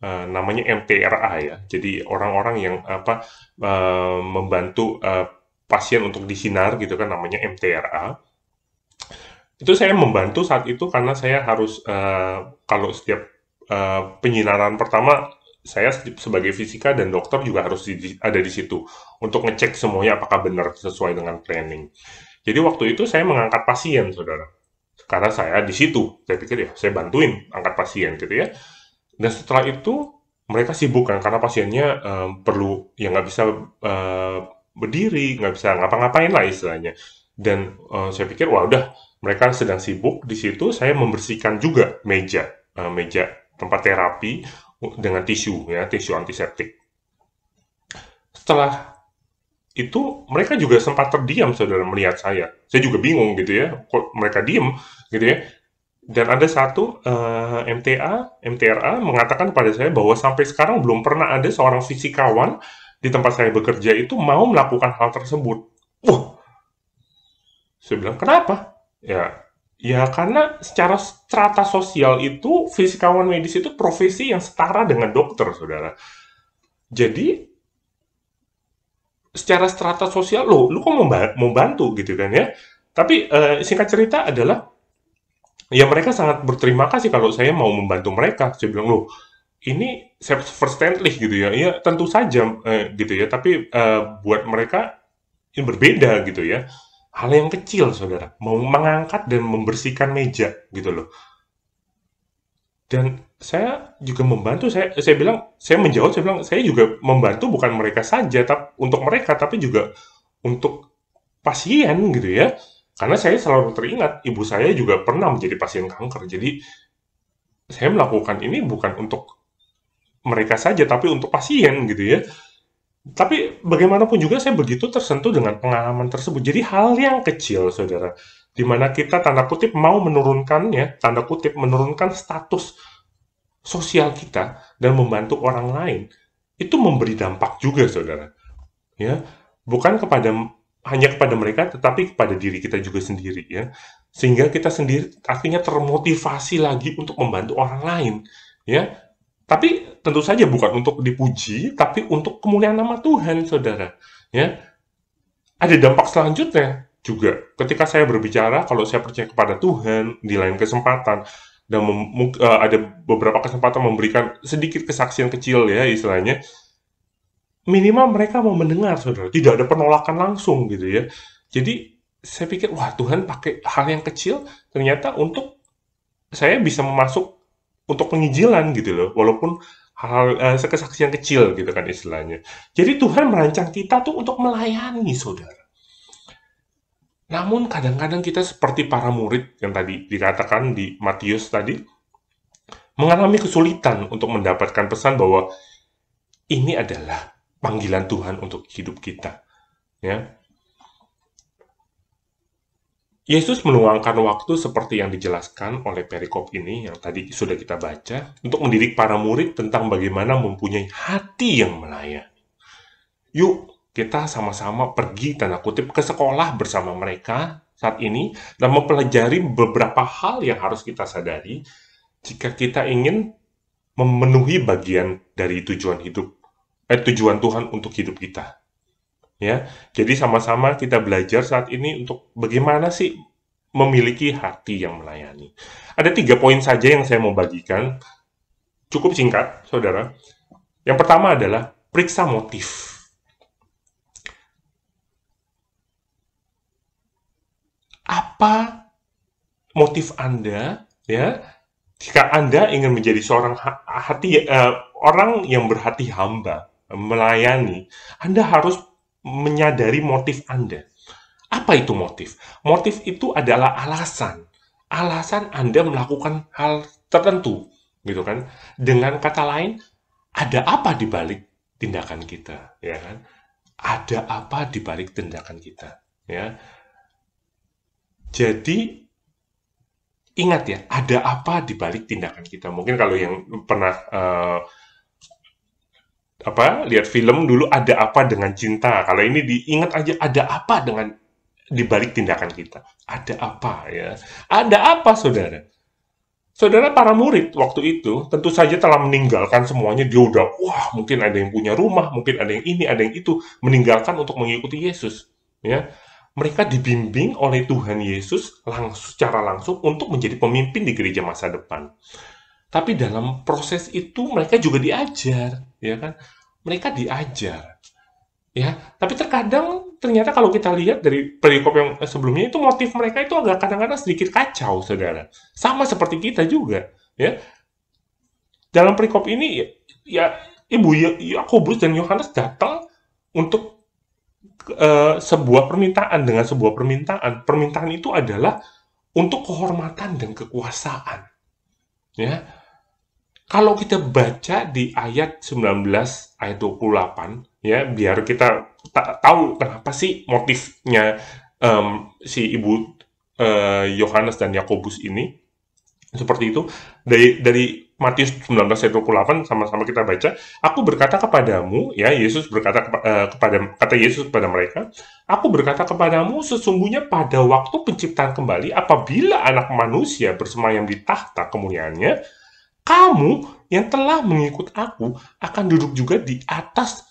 Speaker 3: namanya MTRA, ya. Jadi orang-orang yang membantu pasien untuk disinar gitu kan, namanya MTRA. Itu saya membantu saat itu karena saya harus kalau setiap penyinaran pertama, saya sebagai fisika dan dokter juga harus ada di situ untuk ngecek semuanya apakah benar sesuai dengan planning. Jadi waktu itu saya mengangkat pasien, saudara. Karena saya di situ, saya pikir ya saya bantuin angkat pasien gitu ya. Dan setelah itu mereka sibuk kan karena pasiennya perlu ya nggak bisa berdiri, nggak bisa ngapa-ngapain lah istilahnya. Dan saya pikir wah udah mereka sedang sibuk di situ, saya membersihkan juga meja tempat terapi dengan tisu antiseptik. Setelah itu mereka juga sempat terdiam, saudara, melihat saya. Saya juga bingung gitu ya, kok mereka diem gitu ya. Dan ada satu MTRA mengatakan kepada saya bahwa sampai sekarang belum pernah ada seorang fisikawan di tempat saya bekerja itu mau melakukan hal tersebut. Saya bilang, kenapa? Ya karena secara strata sosial itu fisikawan medis itu profesi yang setara dengan dokter, saudara. Jadi secara strata sosial lu kok mau bantu gitu kan ya. Tapi singkat cerita adalah ya mereka sangat berterima kasih kalau saya mau membantu mereka. Saya bilang, loh ini self-verständlich gitu ya. Ya tentu saja gitu ya. Tapi buat mereka ini berbeda gitu ya. Hal yang kecil, saudara, mau mengangkat dan membersihkan meja gitu loh. Dan saya juga membantu, saya bilang, saya bilang, saya juga membantu bukan mereka saja, untuk mereka, tapi juga untuk pasien gitu ya. Karena saya selalu teringat, ibu saya juga pernah menjadi pasien kanker. Jadi, saya melakukan ini bukan untuk mereka saja, tapi untuk pasien gitu ya. Tapi bagaimanapun juga saya begitu tersentuh dengan pengalaman tersebut. Jadi hal yang kecil, saudara, di mana kita tanda kutip mau menurunkannya, tanda kutip menurunkan status sosial kita dan membantu orang lain, itu memberi dampak juga, saudara. Ya, bukan hanya kepada mereka, tetapi kepada diri kita juga sendiri, ya. Sehingga kita sendiri akhirnya termotivasi lagi untuk membantu orang lain, ya. Tapi tentu saja bukan untuk dipuji, tapi untuk kemuliaan nama Tuhan, saudara. Ya, ada dampak selanjutnya. juga. Ketika saya berbicara, kalau saya percaya kepada Tuhan di lain kesempatan, dan ada beberapa kesempatan memberikan sedikit kesaksian kecil ya istilahnya, minimal mereka mau mendengar, saudara. Tidak ada penolakan langsung gitu ya. Jadi saya pikir, wah, Tuhan pakai hal yang kecil ternyata untuk saya bisa masuk untuk penginjilan gitu loh, walaupun hal kesaksian kecil gitu kan istilahnya. Jadi Tuhan merancang kita tuh untuk melayani, saudara. Namun kadang-kadang kita seperti para murid yang tadi dikatakan di Matius tadi, mengalami kesulitan untuk mendapatkan pesan bahwa ini adalah panggilan Tuhan untuk hidup kita. Ya. Yesus meluangkan waktu seperti yang dijelaskan oleh perikop ini yang tadi sudah kita baca untuk mendidik para murid tentang bagaimana mempunyai hati yang melayani. Yuk, kita sama-sama pergi tanda kutip ke sekolah bersama mereka saat ini dan mempelajari beberapa hal yang harus kita sadari jika kita ingin memenuhi bagian dari tujuan Tuhan untuk hidup kita. Ya, jadi sama-sama kita belajar saat ini untuk bagaimana sih memiliki hati yang melayani. Ada 3 poin saja yang saya mau bagikan, cukup singkat, saudara. Yang pertama adalah periksa motif. Apa motif Anda, ya? Jika Anda ingin menjadi seorang orang yang berhati hamba, melayani, Anda harus menyadari motif Anda. Apa itu motif? Motif itu adalah alasan. Alasan Anda melakukan hal tertentu, gitu kan? Dengan kata lain, ada apa di balik tindakan kita, ya kan? Ada apa di balik tindakan kita, ya? Jadi ingat ya, ada apa di balik tindakan kita. Mungkin kalau yang pernah lihat film dulu, Ada Apa Dengan Cinta. Kalau ini diingat aja, ada apa dengan di balik tindakan kita. Ada apa ya? Ada apa, saudara? Saudara, para murid waktu itu tentu saja telah meninggalkan semuanya. Dia udah, wah, mungkin ada yang punya rumah, mungkin ada yang ini, ada yang itu, meninggalkan untuk mengikuti Yesus. Ya, mereka dibimbing oleh Tuhan Yesus secara langsung untuk menjadi pemimpin di gereja masa depan. Tapi dalam proses itu mereka juga diajar, ya kan? Mereka diajar, ya. Tapi terkadang ternyata kalau kita lihat dari perikop yang sebelumnya itu motif mereka itu agak kadang-kadang sedikit kacau, saudara. Sama seperti kita juga, ya. Dalam perikop ini, ya Ibu Yakobus dan Yohanes datang untuk sebuah permintaan dengan sebuah permintaan. Permintaan itu adalah untuk kehormatan dan kekuasaan. Ya. Kalau kita baca di ayat 19, ayat 28, ya, biar kita tahu kenapa sih motifnya si Ibu Yohanes dan Yakobus ini seperti itu. Dari Matius 19 ayat 28 sama-sama kita baca. Aku berkata kepadamu, ya, Yesus berkata kata Yesus kepada mereka, aku berkata kepadamu sesungguhnya pada waktu penciptaan kembali apabila Anak Manusia bersemayam di tahta kemuliaannya, kamu yang telah mengikut aku akan duduk juga di atas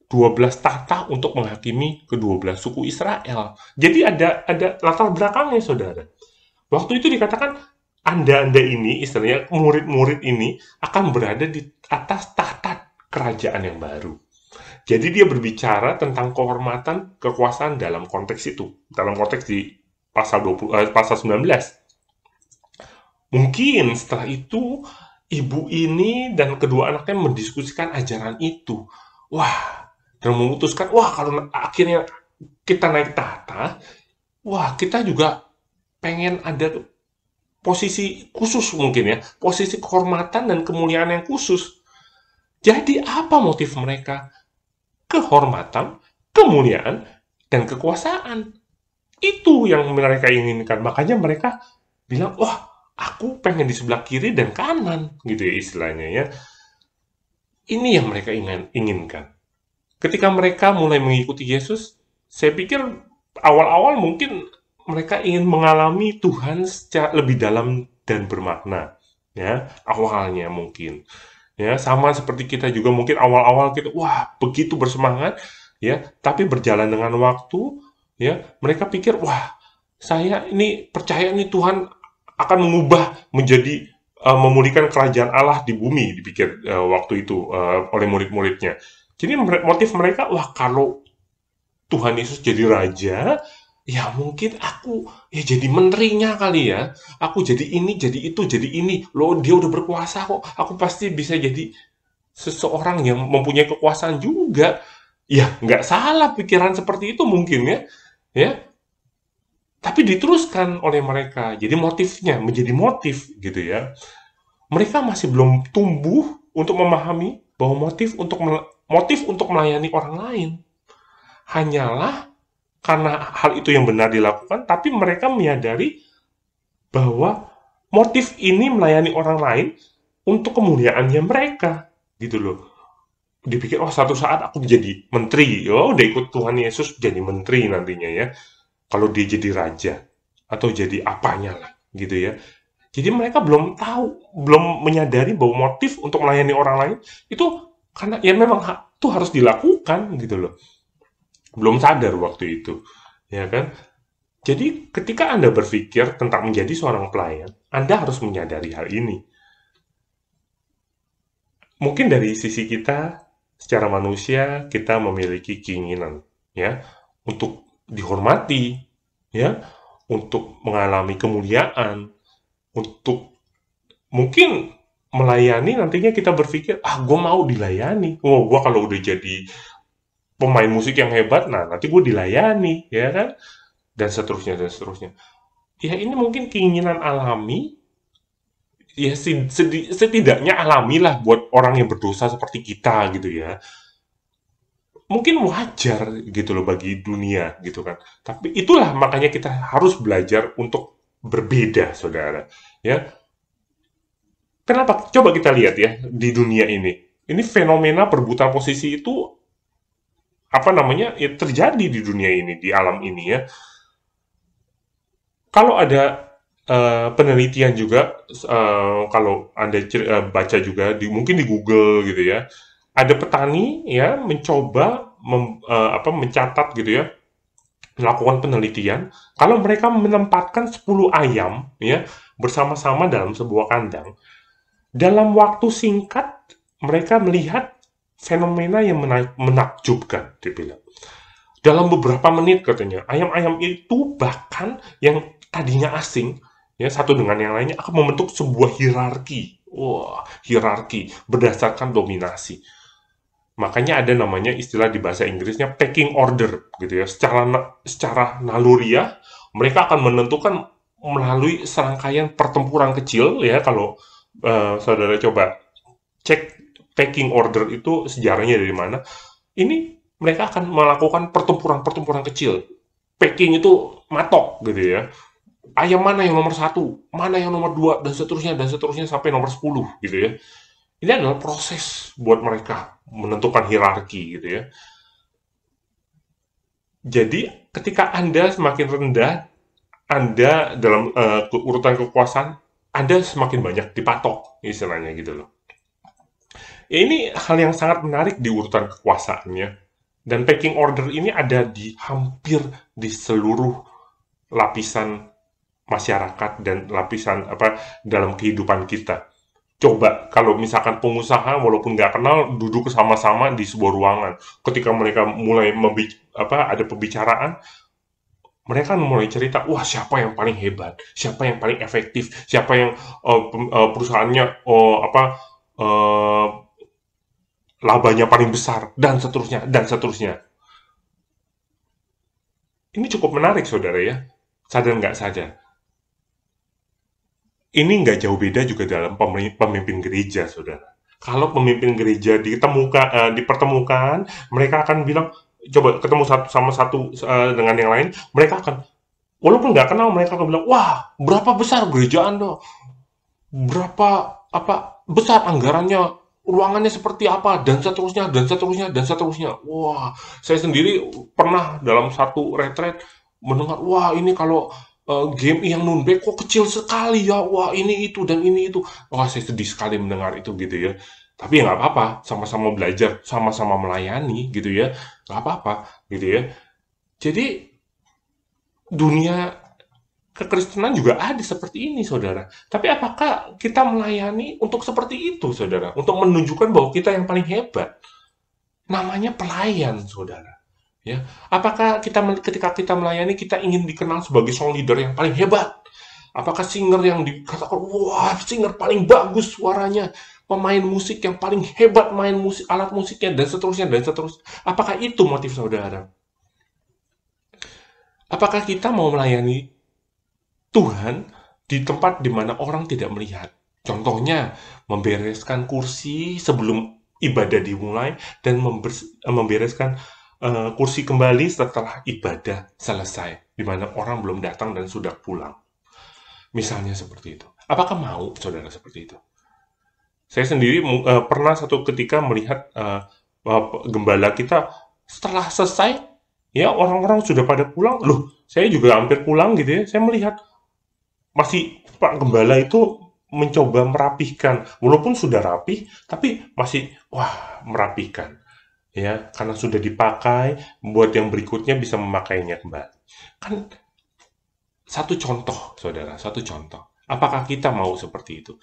Speaker 3: 12 tahta untuk menghakimi ke-12 suku Israel. Jadi ada latar belakangnya, saudara. Waktu itu dikatakan Anda ini, istilahnya murid-murid ini akan berada di atas tahta kerajaan yang baru. Jadi dia berbicara tentang kehormatan, kekuasaan dalam konteks itu. Dalam konteks di pasal 19. Mungkin setelah itu, ibu ini dan kedua anaknya mendiskusikan ajaran itu. Wah, dan memutuskan, wah, kalau akhirnya kita naik tahta, wah, kita juga pengen ada posisi khusus mungkin ya, posisi kehormatan dan kemuliaan yang khusus. Jadi apa motif mereka? Kehormatan, kemuliaan, dan kekuasaan. Itu yang mereka inginkan. Makanya mereka bilang, wah, aku pengen di sebelah kiri dan kanan, gitu ya istilahnya ya. Ini yang mereka inginkan. Ketika mereka mulai mengikuti Yesus, saya pikir awal-awal mungkin mereka ingin mengalami Tuhan secara lebih dalam dan bermakna, ya, awalnya mungkin, ya, sama seperti kita juga mungkin awal-awal kita, wah, begitu bersemangat, ya, tapi berjalan dengan waktu, Ya, mereka pikir, wah, saya ini percaya nih Tuhan akan mengubah menjadi memulihkan kerajaan Allah di bumi, dipikir waktu itu oleh murid-muridnya. Jadi motif mereka, wah, kalau Tuhan Yesus jadi raja, ya mungkin aku ya jadi menterinya kali ya. Aku jadi ini, jadi itu, jadi ini. Loh, dia udah berkuasa kok. Aku pasti bisa jadi seseorang yang mempunyai kekuasaan juga. Ya, nggak salah pikiran seperti itu mungkin ya. Ya, tapi diteruskan oleh mereka. Jadi motifnya menjadi motif gitu ya. Mereka masih belum tumbuh untuk memahami bahwa motif untuk melayani orang lain hanyalah karena hal itu yang benar dilakukan, tapi mereka menyadari bahwa motif ini melayani orang lain untuk kemuliaannya mereka, gitu loh. Dipikir, oh satu saat aku jadi menteri, oh udah ikut Tuhan Yesus jadi menteri nantinya ya. Kalau dia jadi raja, atau jadi apanya lah, gitu ya. Jadi mereka belum tahu, belum menyadari bahwa motif untuk melayani orang lain, itu karena ya memang itu harus dilakukan, gitu loh. Belum sadar waktu itu, ya kan? Jadi ketika Anda berpikir tentang menjadi seorang pelayan, Anda harus menyadari hal ini. Mungkin dari sisi kita, secara manusia, kita memiliki keinginan, ya, untuk dihormati, ya, untuk mengalami kemuliaan, untuk mungkin melayani nantinya kita berpikir, gue mau dilayani. Gue kalau udah jadi pemain musik yang hebat, nah nanti gue dilayani, ya kan? Dan seterusnya, dan seterusnya. Ya ini mungkin keinginan alami, ya setidaknya alamilah buat orang yang berdosa seperti kita gitu ya. Mungkin wajar gitu loh bagi dunia gitu kan. Tapi itulah makanya kita harus belajar untuk berbeda, saudara. Ya, kenapa? Coba kita lihat ya di dunia ini. Ini fenomena perebutan posisi itu apa namanya? Ya, terjadi di dunia ini, di alam ini ya. Kalau ada penelitian juga, kalau Anda baca juga, mungkin di Google gitu ya, ada petani ya mencoba mencatat gitu ya, melakukan penelitian, kalau mereka menempatkan 10 ayam ya bersama-sama dalam sebuah kandang, dalam waktu singkat mereka melihat fenomena yang menakjubkan, dibilang. Dalam beberapa menit katanya, ayam-ayam itu bahkan yang tadinya asing, ya satu dengan yang lainnya akan membentuk sebuah hierarki. Wah, hierarki berdasarkan dominasi. Makanya ada namanya istilah di bahasa Inggrisnya pecking order, gitu ya. Secara naluriah, mereka akan menentukan melalui serangkaian pertempuran kecil, ya. Kalau saudara coba cek pecking order itu sejarahnya dari mana. Ini mereka akan melakukan pertempuran-pertempuran kecil. Packing itu matok gitu ya. Ayam mana yang nomor 1, mana yang nomor 2, dan seterusnya sampai nomor 10 gitu ya. Ini adalah proses buat mereka menentukan hierarki gitu ya. Jadi ketika Anda semakin rendah, Anda dalam urutan kekuasaan, Anda semakin banyak dipatok istilahnya gitu loh. Ya, ini hal yang sangat menarik di urutan kekuasaannya. Dan pecking order ini ada di hampir di seluruh lapisan masyarakat dan lapisan dalam kehidupan kita. Coba kalau misalkan pengusaha walaupun nggak kenal duduk sama-sama di sebuah ruangan, ketika mereka mulai ada pembicaraan, mereka mulai cerita, wah siapa yang paling hebat, siapa yang paling efektif, siapa yang perusahaannya labanya paling besar, dan seterusnya, dan seterusnya. Ini cukup menarik, saudara ya. Sadar nggak sadar? Ini nggak jauh beda juga dalam pemimpin gereja, saudara. Kalau pemimpin gereja dipertemukan, mereka akan bilang, coba ketemu satu dengan yang lain, mereka akan, walaupun nggak kenal, mereka akan bilang, wah, berapa besar gereja Anda? Berapa besar anggarannya? Ruangannya seperti apa, dan seterusnya, dan seterusnya, dan seterusnya. Wah, saya sendiri pernah dalam satu retret mendengar, wah ini kalau game yang Nunbek kok kecil sekali ya, wah ini itu dan ini itu. Wah, saya sedih sekali mendengar itu gitu ya. Tapi ya nggak apa-apa, sama-sama belajar, sama-sama melayani gitu ya, nggak apa-apa gitu ya. Jadi dunia kekristenan juga ada seperti ini, saudara. Tapi apakah kita melayani untuk seperti itu, saudara? Untuk menunjukkan bahwa kita yang paling hebat. Namanya pelayan, saudara. Ya, apakah ketika kita melayani, kita ingin dikenal sebagai song leader yang paling hebat? Apakah singer yang dikatakan, wah, singer paling bagus suaranya, pemain musik yang paling hebat main musik, alat musiknya, dan seterusnya, dan seterusnya. Apakah itu motif saudara? Apakah kita mau melayani Tuhan di tempat di mana orang tidak melihat? Contohnya, membereskan kursi sebelum ibadah dimulai dan membereskan kursi kembali setelah ibadah selesai, di mana orang belum datang dan sudah pulang. Misalnya seperti itu. Apakah mau saudara seperti itu? Saya sendiri pernah satu ketika melihat gembala kita setelah selesai, ya orang-orang sudah pada pulang. Loh, saya juga hampir pulang gitu ya. Saya melihat masih Pak Gembala itu mencoba merapihkan, walaupun sudah rapih, tapi masih merapihkan, ya, karena sudah dipakai, buat yang berikutnya bisa memakainya kembali. Kan satu contoh, saudara, satu contoh. Apakah kita mau seperti itu?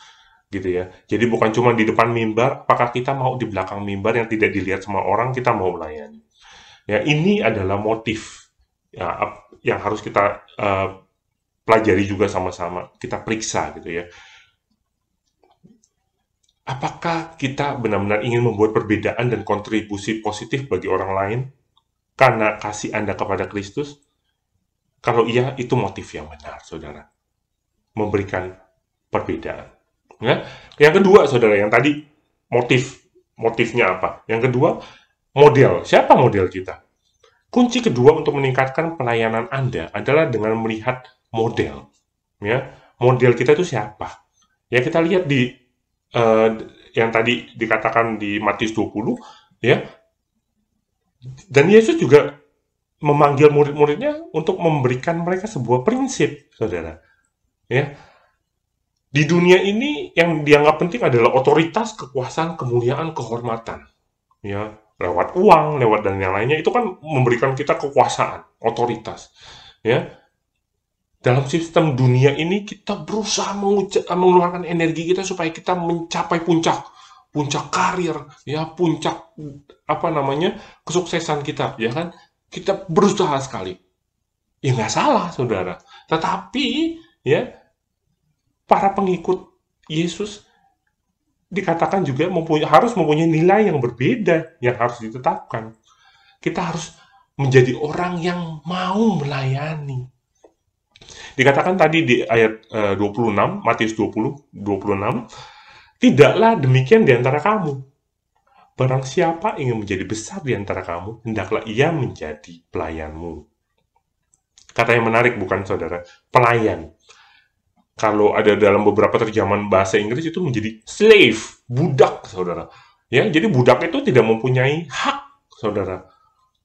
Speaker 3: Gitu ya. Jadi bukan cuma di depan mimbar, apakah kita mau di belakang mimbar yang tidak dilihat sama orang, kita mau melayani. Ya, ini adalah motif ya, yang harus kita pelajari juga sama-sama, kita periksa gitu ya. Apakah kita benar-benar ingin membuat perbedaan dan kontribusi positif bagi orang lain karena kasih Anda kepada Kristus? Kalau iya, itu motif yang benar, saudara. Memberikan perbedaan. Ya? Yang kedua, saudara, yang tadi motifnya apa? Yang kedua, model. Siapa model kita? Kunci kedua untuk meningkatkan pelayanan Anda adalah dengan melihat model. Ya, model kita itu siapa? Ya, kita lihat di yang tadi dikatakan di Matius 20, ya. Dan Yesus juga memanggil murid-muridnya untuk memberikan mereka sebuah prinsip, saudara. Ya, di dunia ini yang dianggap penting adalah otoritas, kekuasaan, kemuliaan, kehormatan. Ya, lewat uang, lewat dan yang lainnya itu kan memberikan kita kekuasaan, otoritas. Ya, dalam sistem dunia ini kita berusaha mengeluarkan energi kita supaya kita mencapai puncak karir, ya, puncak kesuksesan kita, ya kan? Kita berusaha sekali. Ya nggak salah, saudara. Tetapi, ya, para pengikut Yesus dikatakan juga harus mempunyai nilai yang berbeda yang harus ditetapkan. Kita harus menjadi orang yang mau melayani. Dikatakan tadi di ayat 26, Matius 20, 26, tidaklah demikian di antara kamu. Barang siapa ingin menjadi besar di antara kamu, hendaklah ia menjadi pelayanmu. Kata yang menarik bukan, saudara? Pelayan. Kalau ada dalam beberapa terjemahan bahasa Inggris itu menjadi slave, budak, saudara. Ya, jadi budak itu tidak mempunyai hak, saudara.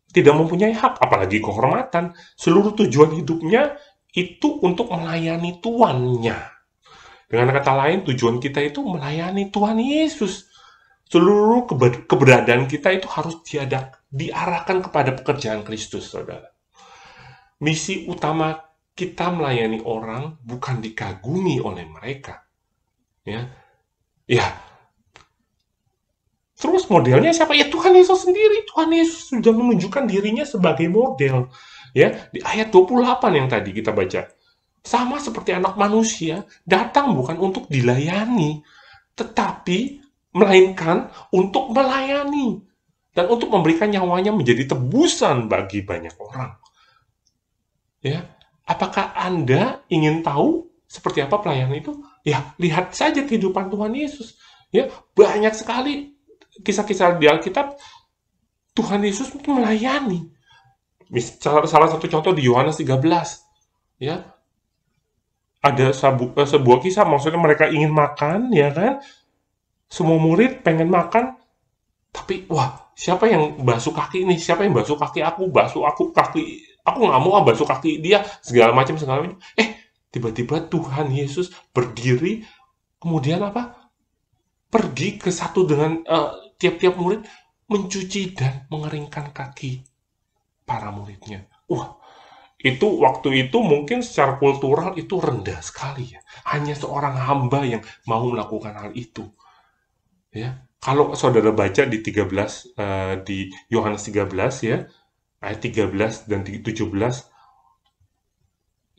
Speaker 3: Tidak mempunyai hak, apalagi kehormatan. Seluruh tujuan hidupnya itu untuk melayani tuannya. Dengan kata lain, tujuan kita itu melayani Tuhan Yesus. Seluruh keberadaan kita itu harus diarahkan kepada pekerjaan Kristus, saudara. Misi utama kita melayani orang bukan dikagumi oleh mereka. Ya. Terus modelnya siapa? Ya Tuhan Yesus sendiri. Tuhan Yesus sudah menunjukkan dirinya sebagai model. Ya, di ayat 28 yang tadi kita baca. Sama seperti anak manusia, datang bukan untuk dilayani, tetapi melainkan untuk melayani dan untuk memberikan nyawanya menjadi tebusan bagi banyak orang. Ya, apakah Anda ingin tahu seperti apa pelayanan itu? Ya, lihat saja kehidupan Tuhan Yesus. Ya, banyak sekali kisah-kisah di Alkitab Tuhan Yesus itu melayani. Salah satu contoh di Yohanes 13. Ya. Ada sebuah kisah, maksudnya mereka ingin makan, ya kan? Semua murid pengen makan, tapi siapa yang basuh kaki ini? Siapa yang basuh kaki aku? Aku nggak mau basuh kaki dia, segala macam. Tiba-tiba Tuhan Yesus berdiri, kemudian pergi ke satu dengan tiap-tiap murid, mencuci dan mengeringkan kaki para muridnya. Itu waktu itu mungkin secara kultural itu rendah sekali ya. Hanya seorang hamba yang mau melakukan hal itu. Ya. Kalau saudara baca di 13 di Yohanes 13 ya, ayat 13 dan 17,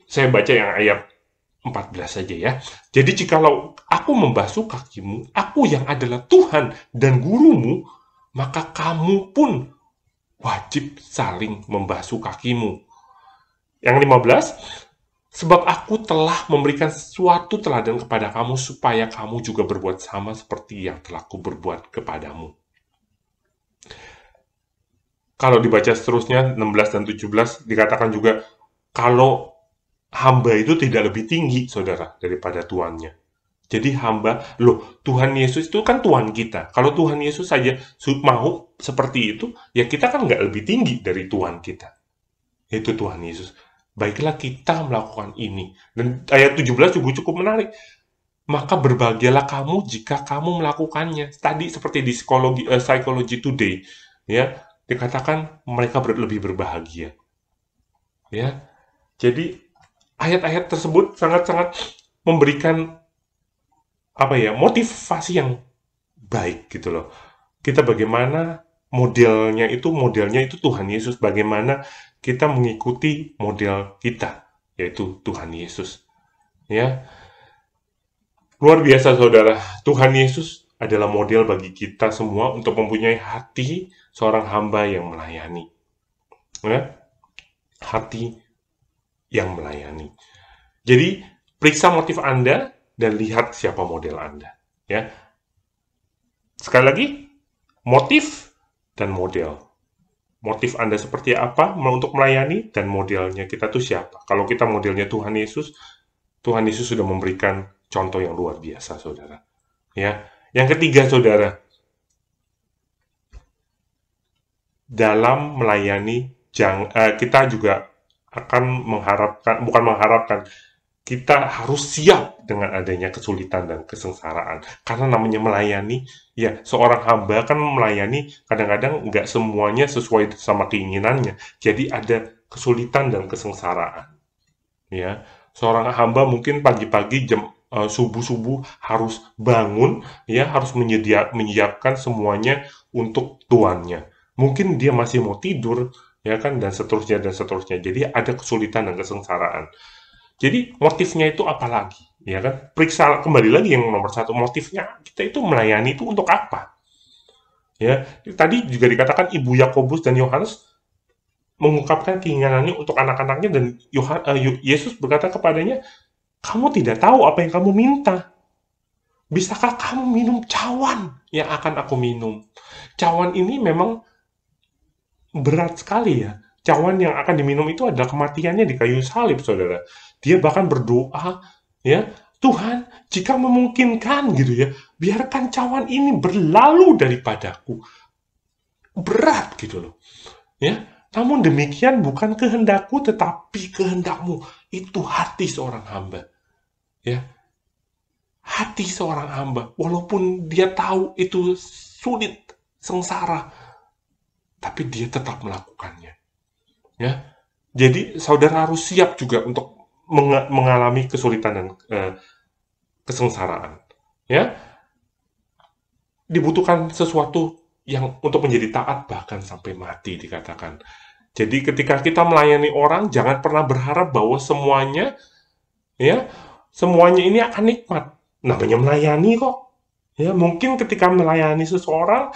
Speaker 3: saya baca yang ayat 14 saja ya. Jadi jikalau aku membasuh kakimu, aku yang adalah Tuhan dan gurumu, maka kamu pun wajib saling membasuh kakimu. Yang 15, sebab aku telah memberikan suatu teladan kepada kamu supaya kamu juga berbuat sama seperti yang telah kuberbuat kepadamu. Kalau dibaca seterusnya 16 dan 17 dikatakan juga kalau hamba itu tidak lebih tinggi, saudara, daripada tuannya. Jadi hamba, Tuhan Yesus itu kan Tuhan kita. Kalau Tuhan Yesus saja mau seperti itu, ya kita kan nggak lebih tinggi dari Tuhan kita. Itu Tuhan Yesus. Baiklah kita melakukan ini. Dan ayat 17 juga cukup menarik. Maka berbahagialah kamu jika kamu melakukannya. Tadi seperti di Psychology Today, ya, dikatakan mereka lebih berbahagia. Ya. Jadi ayat-ayat tersebut sangat-sangat memberikan motivasi yang baik gitu loh. Kita bagaimana modelnya itu Tuhan Yesus, bagaimana kita mengikuti model kita, yaitu Tuhan Yesus. Ya. Luar biasa saudara, Tuhan Yesus adalah model bagi kita semua untuk mempunyai hati seorang hamba yang melayani. Ya. Hati yang melayani. Jadi, periksa motif Anda dan lihat siapa model Anda. Ya. Sekali lagi, motif dan model. Motif Anda seperti apa untuk melayani dan modelnya kita tuh siapa. Kalau kita modelnya Tuhan Yesus sudah memberikan contoh yang luar biasa, saudara. Ya. Yang ketiga, saudara, dalam melayani kita juga akan mengharapkan, kita harus siap dengan adanya kesulitan dan kesengsaraan. Karena namanya melayani, ya seorang hamba kan melayani kadang-kadang nggak semuanya sesuai sama keinginannya. Jadi ada kesulitan dan kesengsaraan. Ya, seorang hamba mungkin pagi-pagi jam subuh-subuh harus bangun, ya harus menyiapkan semuanya untuk tuannya. Mungkin dia masih mau tidur, ya kan, dan seterusnya. Jadi ada kesulitan dan kesengsaraan. Jadi motifnya itu apa lagi, ya kan? Periksa kembali lagi yang nomor satu, motifnya kita itu melayani itu untuk apa? Ya, tadi juga dikatakan Ibu Yakobus dan Yohanes mengungkapkan keinginannya untuk anak-anaknya, dan Yesus berkata kepadanya, kamu tidak tahu apa yang kamu minta. Bisakah kamu minum cawan yang akan aku minum? Cawan ini memang berat sekali ya. Cawan yang akan diminum itu adalah kematiannya di kayu salib, saudara. Dia bahkan berdoa, ya, Tuhan, jika memungkinkan gitu ya, biarkan cawan ini berlalu daripadaku. Berat gitu loh. Ya, namun demikian bukan kehendakku tetapi kehendakmu. Itu hati seorang hamba. Ya. Hati seorang hamba, walaupun dia tahu itu sulit, sengsara, tapi dia tetap melakukannya. Ya. Jadi saudara harus siap juga untuk mengalami kesulitan dan kesengsaraan. Ya. Dibutuhkan sesuatu yang untuk menjadi taat bahkan sampai mati dikatakan. Jadi ketika kita melayani orang, jangan pernah berharap bahwa semuanya ini akan nikmat. Namanya melayani kok. Ya, mungkin ketika melayani seseorang,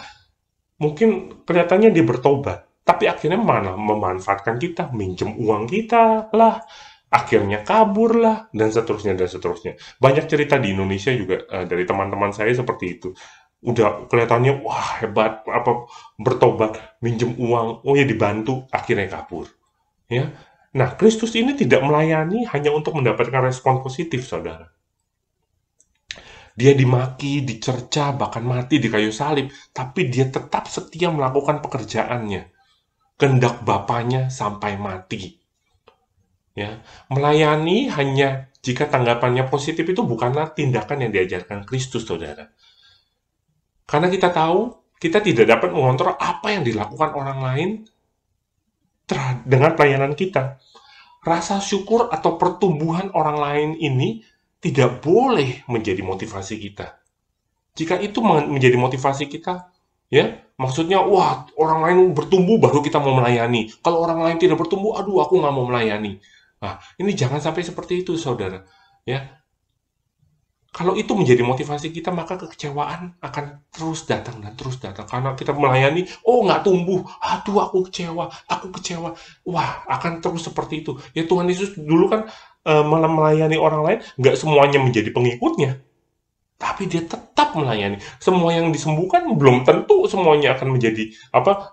Speaker 3: mungkin kelihatannya dia bertobat, tapi akhirnya mana memanfaatkan kita, minjem uang kita lah, akhirnya kabur lah, dan seterusnya. Banyak cerita di Indonesia juga dari teman-teman saya seperti itu. Udah kelihatannya wah hebat, bertobat, minjem uang, oh ya dibantu, akhirnya kabur. Ya. Nah, Kristus ini tidak melayani hanya untuk mendapatkan respon positif, saudara. Dia dimaki, dicerca, bahkan mati di kayu salib, tapi dia tetap setia melakukan pekerjaannya, kehendak Bapaknya sampai mati. Ya, melayani hanya jika tanggapannya positif itu bukanlah tindakan yang diajarkan Kristus, saudara. Karena kita tahu, kita tidak dapat mengontrol apa yang dilakukan orang lain dengan pelayanan kita. rasa syukur atau pertumbuhan orang lain ini tidak boleh menjadi motivasi kita. Jika itu menjadi motivasi kita, ya, maksudnya, wah, orang lain bertumbuh baru kita mau melayani. Kalau orang lain tidak bertumbuh, aduh, aku nggak mau melayani. Nah, ini jangan sampai seperti itu, saudara. Ya, kalau itu menjadi motivasi kita, maka kekecewaan akan terus datang dan terus datang. Karena kita melayani, oh nggak tumbuh, aduh aku kecewa. Wah, akan terus seperti itu. Ya Tuhan Yesus dulu kan melayani orang lain, nggak semuanya menjadi pengikutnya. Tapi dia tetap melayani. Semua yang disembuhkan belum tentu semuanya akan menjadi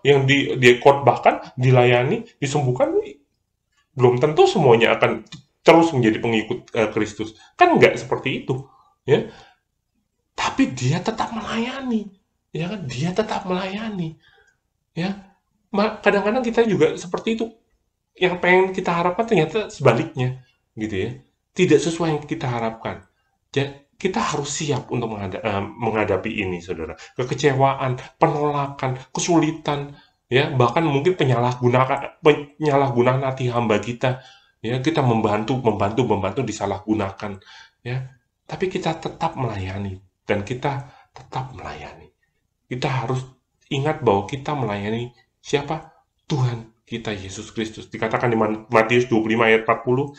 Speaker 3: yang dikhotbahkan, dilayani, disembuhkan, belum tentu semuanya akan terus menjadi pengikut Kristus. Kan nggak seperti itu, ya. Tapi dia tetap melayani, ya kan? Dia tetap melayani, ya. Kadang-kadang kita juga seperti itu. Yang pengen kita harapkan ternyata sebaliknya, gitu ya. Tidak sesuai yang kita harapkan. Kita harus siap untuk menghadapi ini, saudara. Kekecewaan, penolakan, kesulitan, ya, bahkan mungkin penyalahgunaan hati hamba kita, ya, kita membantu disalahgunakan, ya. Tapi kita tetap melayani, dan kita tetap melayani. Kita harus ingat bahwa kita melayani siapa? Tuhan kita Yesus Kristus. Dikatakan di Matius 25 ayat 40,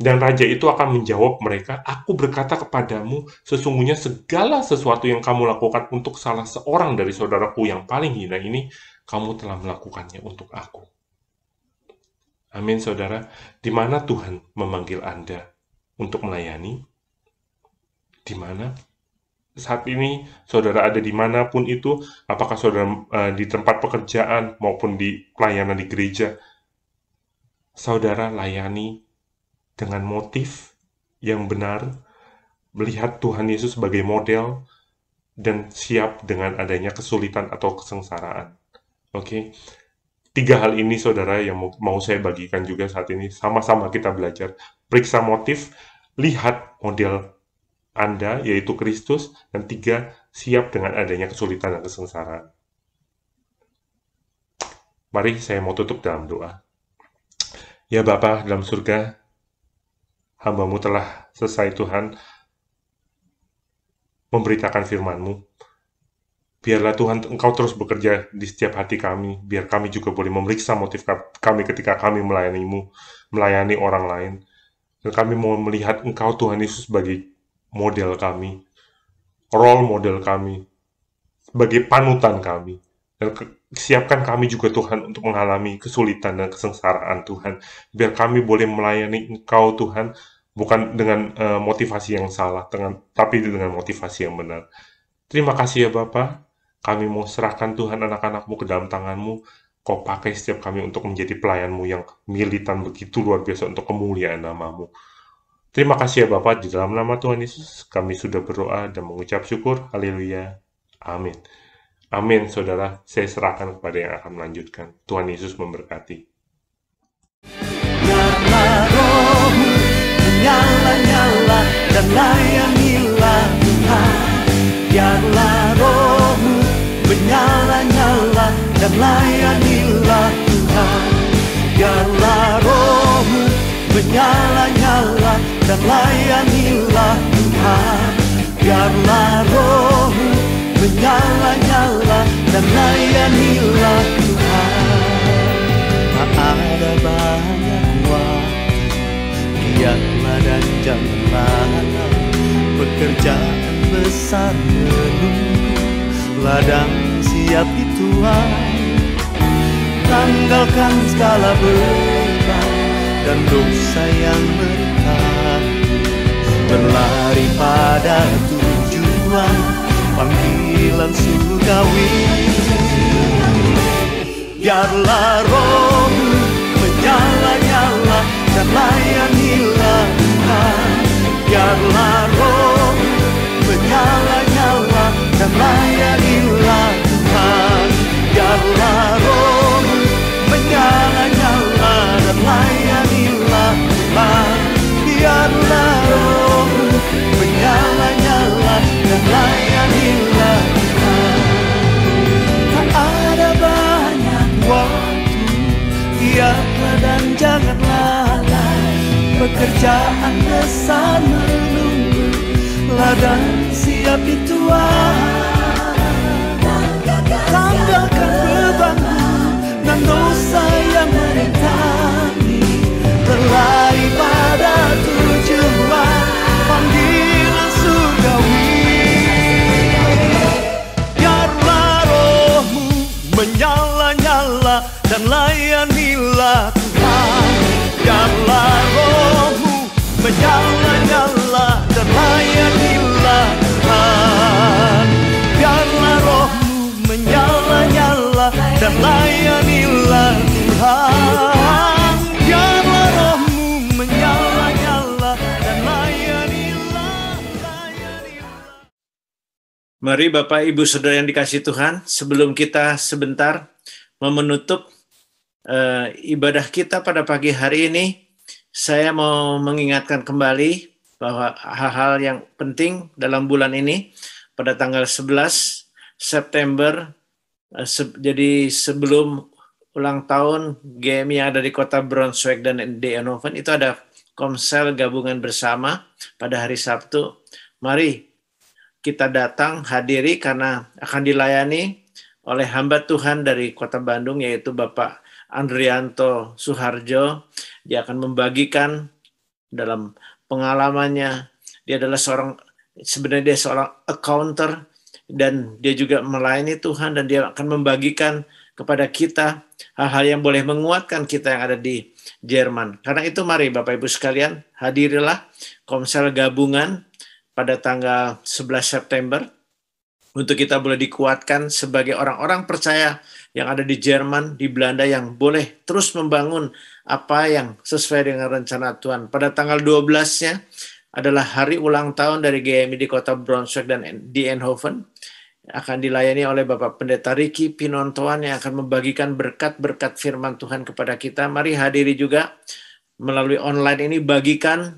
Speaker 3: dan raja itu akan menjawab mereka, aku berkata kepadamu, sesungguhnya segala sesuatu yang kamu lakukan untuk salah seorang dari saudaraku yang paling hina ini, kamu telah melakukannya untuk aku. Amin, saudara. Di mana Tuhan memanggil Anda untuk melayani? Di mana? Saat ini, saudara ada dimanapun itu, apakah saudara di tempat pekerjaan maupun di pelayanan di gereja, saudara layani dengan motif yang benar, melihat Tuhan Yesus sebagai model, dan siap dengan adanya kesulitan atau kesengsaraan. Oke, 3 hal ini, saudara, yang mau saya bagikan juga saat ini. Sama-sama kita belajar. Periksa motif, lihat model Anda, yaitu Kristus, dan 3, siap dengan adanya kesulitan dan kesengsaraan. Mari saya mau tutup dalam doa. Ya Bapa dalam surga, hamba-Mu telah selesai, Tuhan, memberitakan firman-Mu. Biarlah Tuhan, Engkau terus bekerja di setiap hati kami, biar kami juga boleh memeriksa motif kami ketika kami melayani-Mu, melayani orang lain. Dan kami mau melihat Engkau, Tuhan Yesus, sebagai model kami, role model kami, sebagai panutan kami. Dan siapkan kami juga, Tuhan, untuk mengalami kesulitan dan kesengsaraan, Tuhan. Biar kami boleh melayani Engkau, Tuhan, bukan dengan motivasi yang salah, tapi dengan motivasi yang benar. Terima kasih ya Bapa. Kami mau serahkan, Tuhan, anak-anak-Mu ke dalam tangan-Mu. Kau pakai setiap kami untuk menjadi pelayan-Mu yang militan begitu luar biasa untuk kemuliaan nama-Mu. Terima kasih ya Bapa. Di dalam nama Tuhan Yesus, kami sudah berdoa dan mengucap syukur. Haleluya. Amin. Amin, saudara. Saya serahkan kepada yang akan melanjutkan. Tuhan Yesus memberkati.
Speaker 4: Nyala-nyala dan layanilah Tuhan. Biarlah rohmu menyala-nyala dan layanilah Tuhan. Biarlah rohmu menyala-nyala dan layanilah Tuhan. Biarlah rohmu menyala-nyala dan layanilah Tuhan. Tak ada banyak waktu, lihatlah dan janganlah pekerjaan besar menunggu, ladang siap di Tuhan. Tanggalkan segala beban dan dosa yang merikat, berlari pada tujuan panggilan surgawi. Biarlah rohmu menyala-nyala dan layanilah Tuhan. Biarlah rohmu menyala-nyala dan layanilah Tuhan. Biarlah rohmu menyala-nyala dan layanilah Tuhan. Biarlah rohmu menyala-nyala dan layanilah Tuhan. Tak ada banyak waktu, lihatlah dan janganlah pekerjaan besar menunggu, ladang siap dituai. Tanggalkan bebanmu dan dosa yang merintangi, berlari pada tujuan panggilan surgawi. Biarlah rohmu menyala-nyala dan layanilah Tuhan. Biarlah rohmu menyala-nyala dan layanilah Tuhan. Biarlah rohmu menyala-nyala dan layanilah Tuhan. Biarlah rohmu menyala-nyala dan layanilah.
Speaker 2: Mari Bapak Ibu Saudara yang dikasihi Tuhan, sebelum kita sebentar menutup ibadah kita pada pagi hari ini, saya mau mengingatkan kembali bahwa hal-hal yang penting dalam bulan ini pada tanggal 11 September, jadi sebelum ulang tahun GMI yang ada di kota Braunschweig dan di Eindhoven, itu ada komsel gabungan bersama pada hari Sabtu. Mari kita datang, hadiri, karena akan dilayani oleh hamba Tuhan dari kota Bandung, yaitu Bapak Andrianto Suharjo. Dia akan membagikan dalam pengalamannya. Dia adalah sebenarnya seorang accounter, dan dia juga melayani Tuhan, dan dia akan membagikan kepada kita hal-hal yang boleh menguatkan kita yang ada di Jerman. Karena itu mari Bapak Ibu sekalian, hadirilah komsel gabungan pada tanggal 11 September untuk kita boleh dikuatkan sebagai orang-orang percaya yang ada di Jerman, di Belanda, yang boleh terus membangun apa yang sesuai dengan rencana Tuhan. Pada tanggal 12-nya adalah hari ulang tahun dari GMI di kota Braunschweig dan di Eindhoven. Akan dilayani oleh Bapak Pendeta Ricky Pinontoan yang akan membagikan berkat-berkat firman Tuhan kepada kita. Mari hadiri juga melalui online ini, bagikan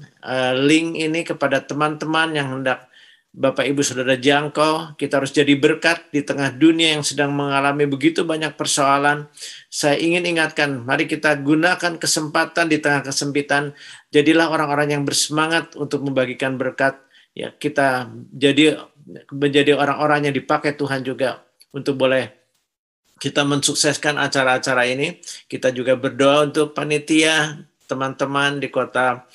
Speaker 2: link ini kepada teman-teman yang hendak Bapak Ibu Saudara jangkau. Kita harus jadi berkat di tengah dunia yang sedang mengalami begitu banyak persoalan. Saya ingin ingatkan, mari kita gunakan kesempatan di tengah kesempitan. Jadilah orang-orang yang bersemangat untuk membagikan berkat. Ya, kita menjadi orang-orang yang dipakai Tuhan juga untuk boleh kita mensukseskan acara-acara ini. Kita juga berdoa untuk panitia, teman-teman di kota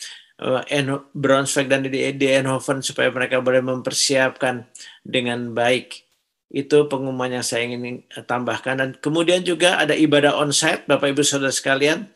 Speaker 2: Braunschweig dan di Eindhoven supaya mereka boleh mempersiapkan dengan baik. Itu pengumuman yang saya ingin tambahkan. Dan kemudian juga ada ibadah onsite, Bapak Ibu Saudara sekalian.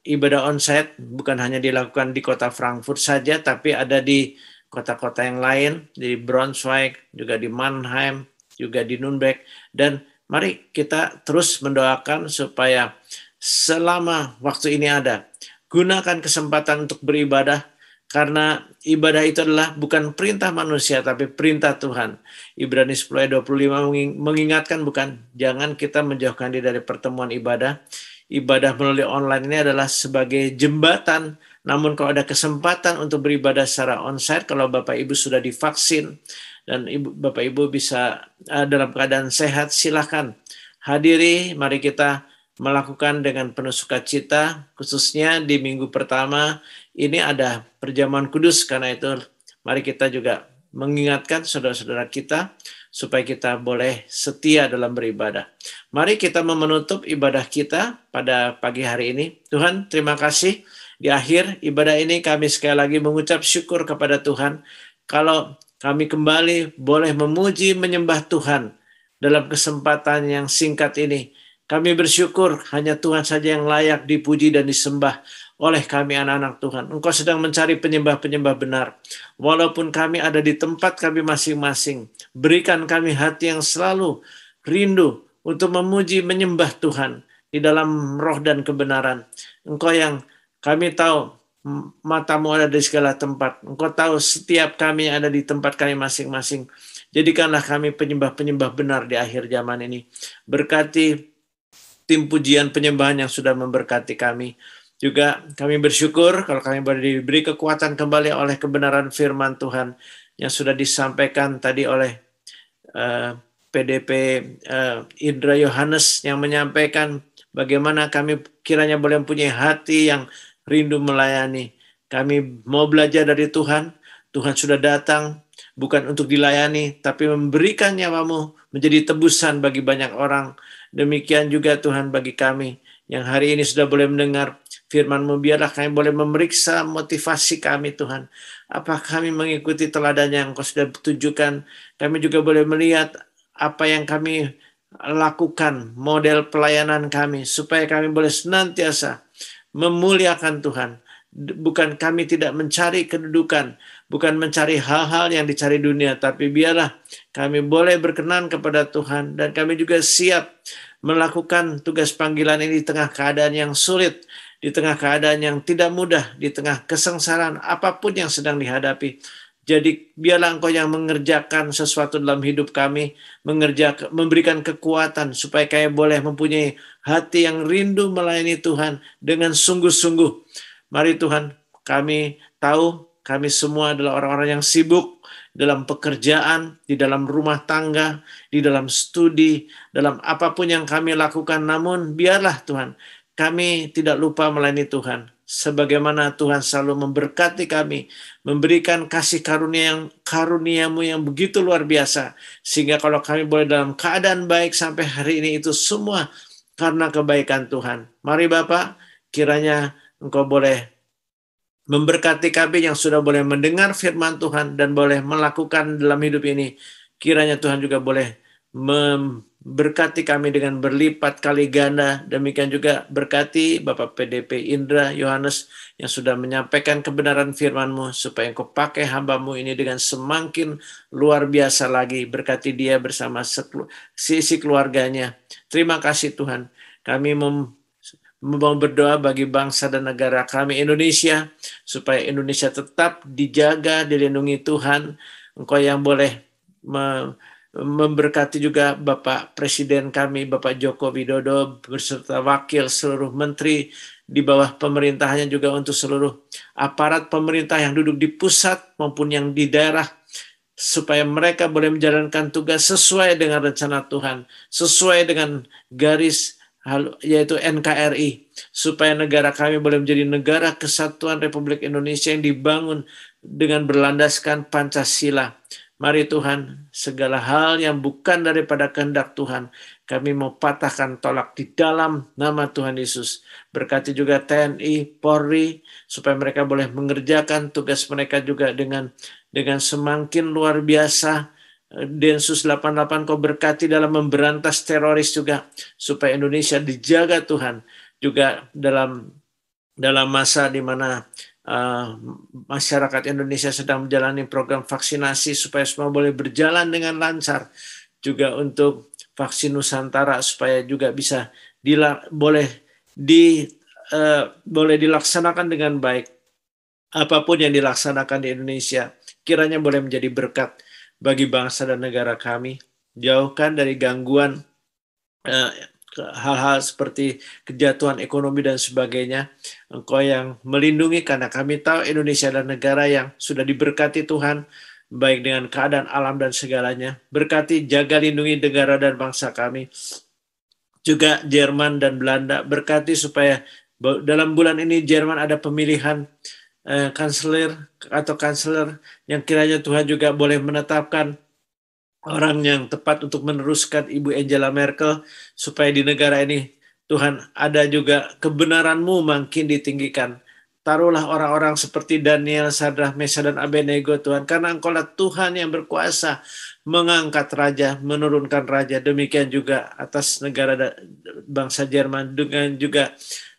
Speaker 2: Ibadah onsite bukan hanya dilakukan di kota Frankfurt saja, tapi ada di kota-kota yang lain, di Braunschweig, juga di Mannheim, juga di Nuremberg. Dan mari kita terus mendoakan supaya selama waktu ini ada, gunakan kesempatan untuk beribadah, karena ibadah itu adalah bukan perintah manusia, tapi perintah Tuhan. Ibrani 10 ayat 25 mengingatkan, bukan, jangan kita menjauhkan diri dari pertemuan ibadah. Ibadah melalui online ini adalah sebagai jembatan, namun kalau ada kesempatan untuk beribadah secara onsite, kalau Bapak Ibu sudah divaksin, dan Bapak Ibu bisa dalam keadaan sehat, silakan hadiri, mari kita melakukan dengan penuh sukacita, khususnya di minggu pertama ini ada perjamuan kudus. Karena itu mari kita juga mengingatkan saudara-saudara kita supaya kita boleh setia dalam beribadah. Mari kita menutup ibadah kita pada pagi hari ini. Tuhan, terima kasih. Di akhir ibadah ini kami sekali lagi mengucap syukur kepada Tuhan kalau kami kembali boleh memuji menyembah Tuhan dalam kesempatan yang singkat ini. Kami bersyukur hanya Tuhan saja yang layak dipuji dan disembah oleh kami anak-anak Tuhan. Engkau sedang mencari penyembah-penyembah benar. Walaupun kami ada di tempat kami masing-masing, berikan kami hati yang selalu rindu untuk memuji menyembah Tuhan di dalam roh dan kebenaran. Engkau yang kami tahu matamu ada di segala tempat. Engkau tahu setiap kami yang ada di tempat kami masing-masing. Jadikanlah kami penyembah-penyembah benar di akhir zaman ini. Berkati tim pujian penyembahan yang sudah memberkati kami. Juga kami bersyukur kalau kami boleh diberi kekuatan kembali oleh kebenaran firman Tuhan yang sudah disampaikan tadi oleh PDP Indra Yohanes yang menyampaikan bagaimana kami kiranya boleh mempunyai hati yang rindu melayani. Kami mau belajar dari Tuhan. Tuhan sudah datang bukan untuk dilayani, tapi memberikan nyawamu menjadi tebusan bagi banyak orang. Demikian juga Tuhan bagi kami yang hari ini sudah boleh mendengar firman-Mu. Biarlah kami boleh memeriksa motivasi kami, Tuhan. Apa kami mengikuti teladan yang Engkau sudah tunjukkan. Kami juga boleh melihat apa yang kami lakukan, model pelayanan kami, supaya kami boleh senantiasa memuliakan Tuhan. Bukan kami tidak mencari kedudukan, bukan mencari hal-hal yang dicari dunia, tapi biarlah kami boleh berkenan kepada Tuhan, dan kami juga siap melakukan tugas panggilan ini di tengah keadaan yang sulit, di tengah keadaan yang tidak mudah, di tengah kesengsaraan apapun yang sedang dihadapi. Jadi biarlah Engkau yang mengerjakan sesuatu dalam hidup kami, memberikan kekuatan supaya kami boleh mempunyai hati yang rindu melayani Tuhan dengan sungguh-sungguh. Mari Tuhan, kami tahu kami semua adalah orang-orang yang sibuk dalam pekerjaan, di dalam rumah tangga, di dalam studi, dalam apapun yang kami lakukan. Namun biarlah Tuhan, kami tidak lupa melayani Tuhan. Sebagaimana Tuhan selalu memberkati kami, memberikan kasih karunia-Mu yang begitu luar biasa. Sehingga kalau kami boleh dalam keadaan baik sampai hari ini, itu semua karena kebaikan Tuhan. Mari Bapak, kiranya Engkau boleh memberkati kami yang sudah boleh mendengar firman Tuhan dan boleh melakukan dalam hidup ini. Kiranya Tuhan juga boleh memberkati kami dengan berlipat kali ganda. Demikian juga berkati Bapak PDP Indra Yohanes yang sudah menyampaikan kebenaran firman-Mu, supaya Engkau pakai hamba-Mu ini dengan semakin luar biasa lagi. Berkati dia bersama sisi keluarganya. Terima kasih Tuhan. Kami mau berdoa bagi bangsa dan negara kami Indonesia, supaya Indonesia tetap dijaga, dilindungi Tuhan. Engkau yang boleh memberkati juga Bapak Presiden kami, Bapak Joko Widodo, beserta wakil seluruh menteri di bawah pemerintahannya, juga untuk seluruh aparat pemerintah yang duduk di pusat maupun yang di daerah, supaya mereka boleh menjalankan tugas sesuai dengan rencana Tuhan, sesuai dengan garis yaitu NKRI, supaya negara kami boleh menjadi negara kesatuan Republik Indonesia yang dibangun dengan berlandaskan Pancasila. Mari Tuhan, segala hal yang bukan daripada kehendak Tuhan, kami mau patahkan, tolak di dalam nama Tuhan Yesus. Berkati juga TNI, Polri, supaya mereka boleh mengerjakan tugas mereka juga dengan semakin luar biasa. Densus 88 Kau berkati dalam memberantas teroris juga, supaya Indonesia dijaga Tuhan, juga dalam masa di mana masyarakat Indonesia sedang menjalani program vaksinasi, supaya semua boleh berjalan dengan lancar, juga untuk vaksin Nusantara supaya juga bisa boleh dilaksanakan dengan baik. Apapun yang dilaksanakan di Indonesia kiranya boleh menjadi berkat bagi bangsa dan negara kami. Jauhkan dari gangguan hal-hal seperti kejatuhan ekonomi dan sebagainya. Engkau yang melindungi, karena kami tahu Indonesia adalah negara yang sudah diberkati Tuhan, baik dengan keadaan alam dan segalanya. Berkati, jaga, lindungi negara dan bangsa kami. Juga Jerman dan Belanda, berkati supaya dalam bulan ini Jerman ada pemilihan kanselir yang kiranya Tuhan juga boleh menetapkan orang yang tepat untuk meneruskan Ibu Angela Merkel, supaya di negara ini Tuhan ada juga kebenaran-Mu makin ditinggikan. Taruhlah orang-orang seperti Daniel, Sadrah, Mesha, dan Abednego Tuhan, karena Engkaulah Tuhan yang berkuasa mengangkat raja, menurunkan raja. Demikian juga atas negara bangsa Jerman, dengan juga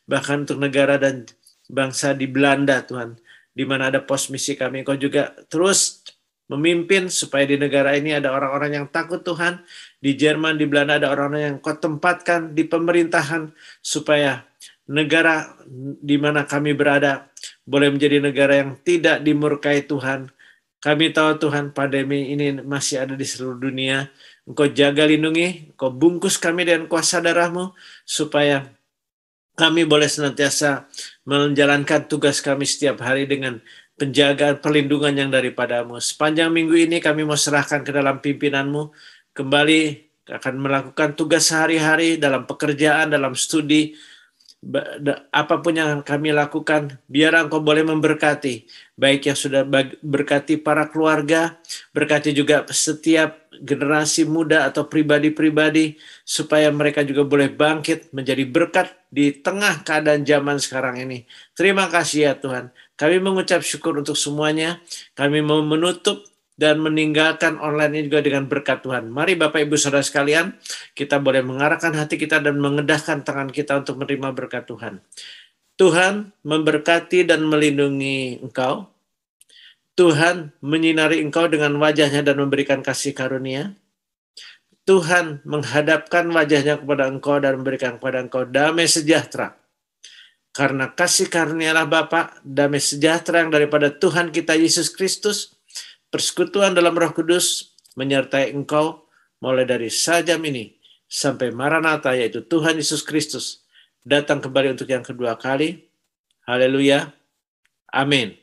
Speaker 2: bahkan untuk negara dan bangsa di Belanda Tuhan, di mana ada pos misi kami. Engkau juga terus memimpin supaya di negara ini ada orang-orang yang takut Tuhan. Di Jerman, di Belanda ada orang-orang yang Kau tempatkan di pemerintahan, supaya negara di mana kami berada boleh menjadi negara yang tidak dimurkai Tuhan. Kami tahu Tuhan pandemi ini masih ada di seluruh dunia. Engkau jaga, lindungi, Engkau bungkus kami dengan kuasa darah-Mu, supaya kami boleh senantiasa menjalankan tugas kami setiap hari dengan penjagaan, perlindungan yang daripada-Mu. Sepanjang minggu ini kami mau serahkan ke dalam pimpinan-Mu, kembali akan melakukan tugas sehari-hari dalam pekerjaan, dalam studi. apapun yang kami lakukan, biar Engkau boleh memberkati, baik yang sudah berkati para keluarga, berkati juga setiap generasi muda atau pribadi-pribadi, supaya mereka juga boleh bangkit menjadi berkat di tengah keadaan zaman sekarang ini. Terima kasih ya Tuhan. Kami mengucap syukur untuk semuanya. Kami mau menutup dan meninggalkan online ini juga dengan berkat Tuhan. Mari Bapak Ibu Saudara sekalian, kita boleh mengarahkan hati kita dan mengedahkan tangan kita untuk menerima berkat Tuhan. Tuhan memberkati dan melindungi engkau. Tuhan menyinari engkau dengan wajahnya dan memberikan kasih karunia. Tuhan menghadapkan wajahnya kepada engkau dan memberikan kepada engkau damai sejahtera. Karena kasih karunialah Bapa, damai sejahtera yang daripada Tuhan kita Yesus Kristus, persekutuan dalam Roh Kudus menyertai engkau mulai dari sajam ini sampai Maranatha, yaitu Tuhan Yesus Kristus datang kembali untuk yang kedua kali. Haleluya. Amin.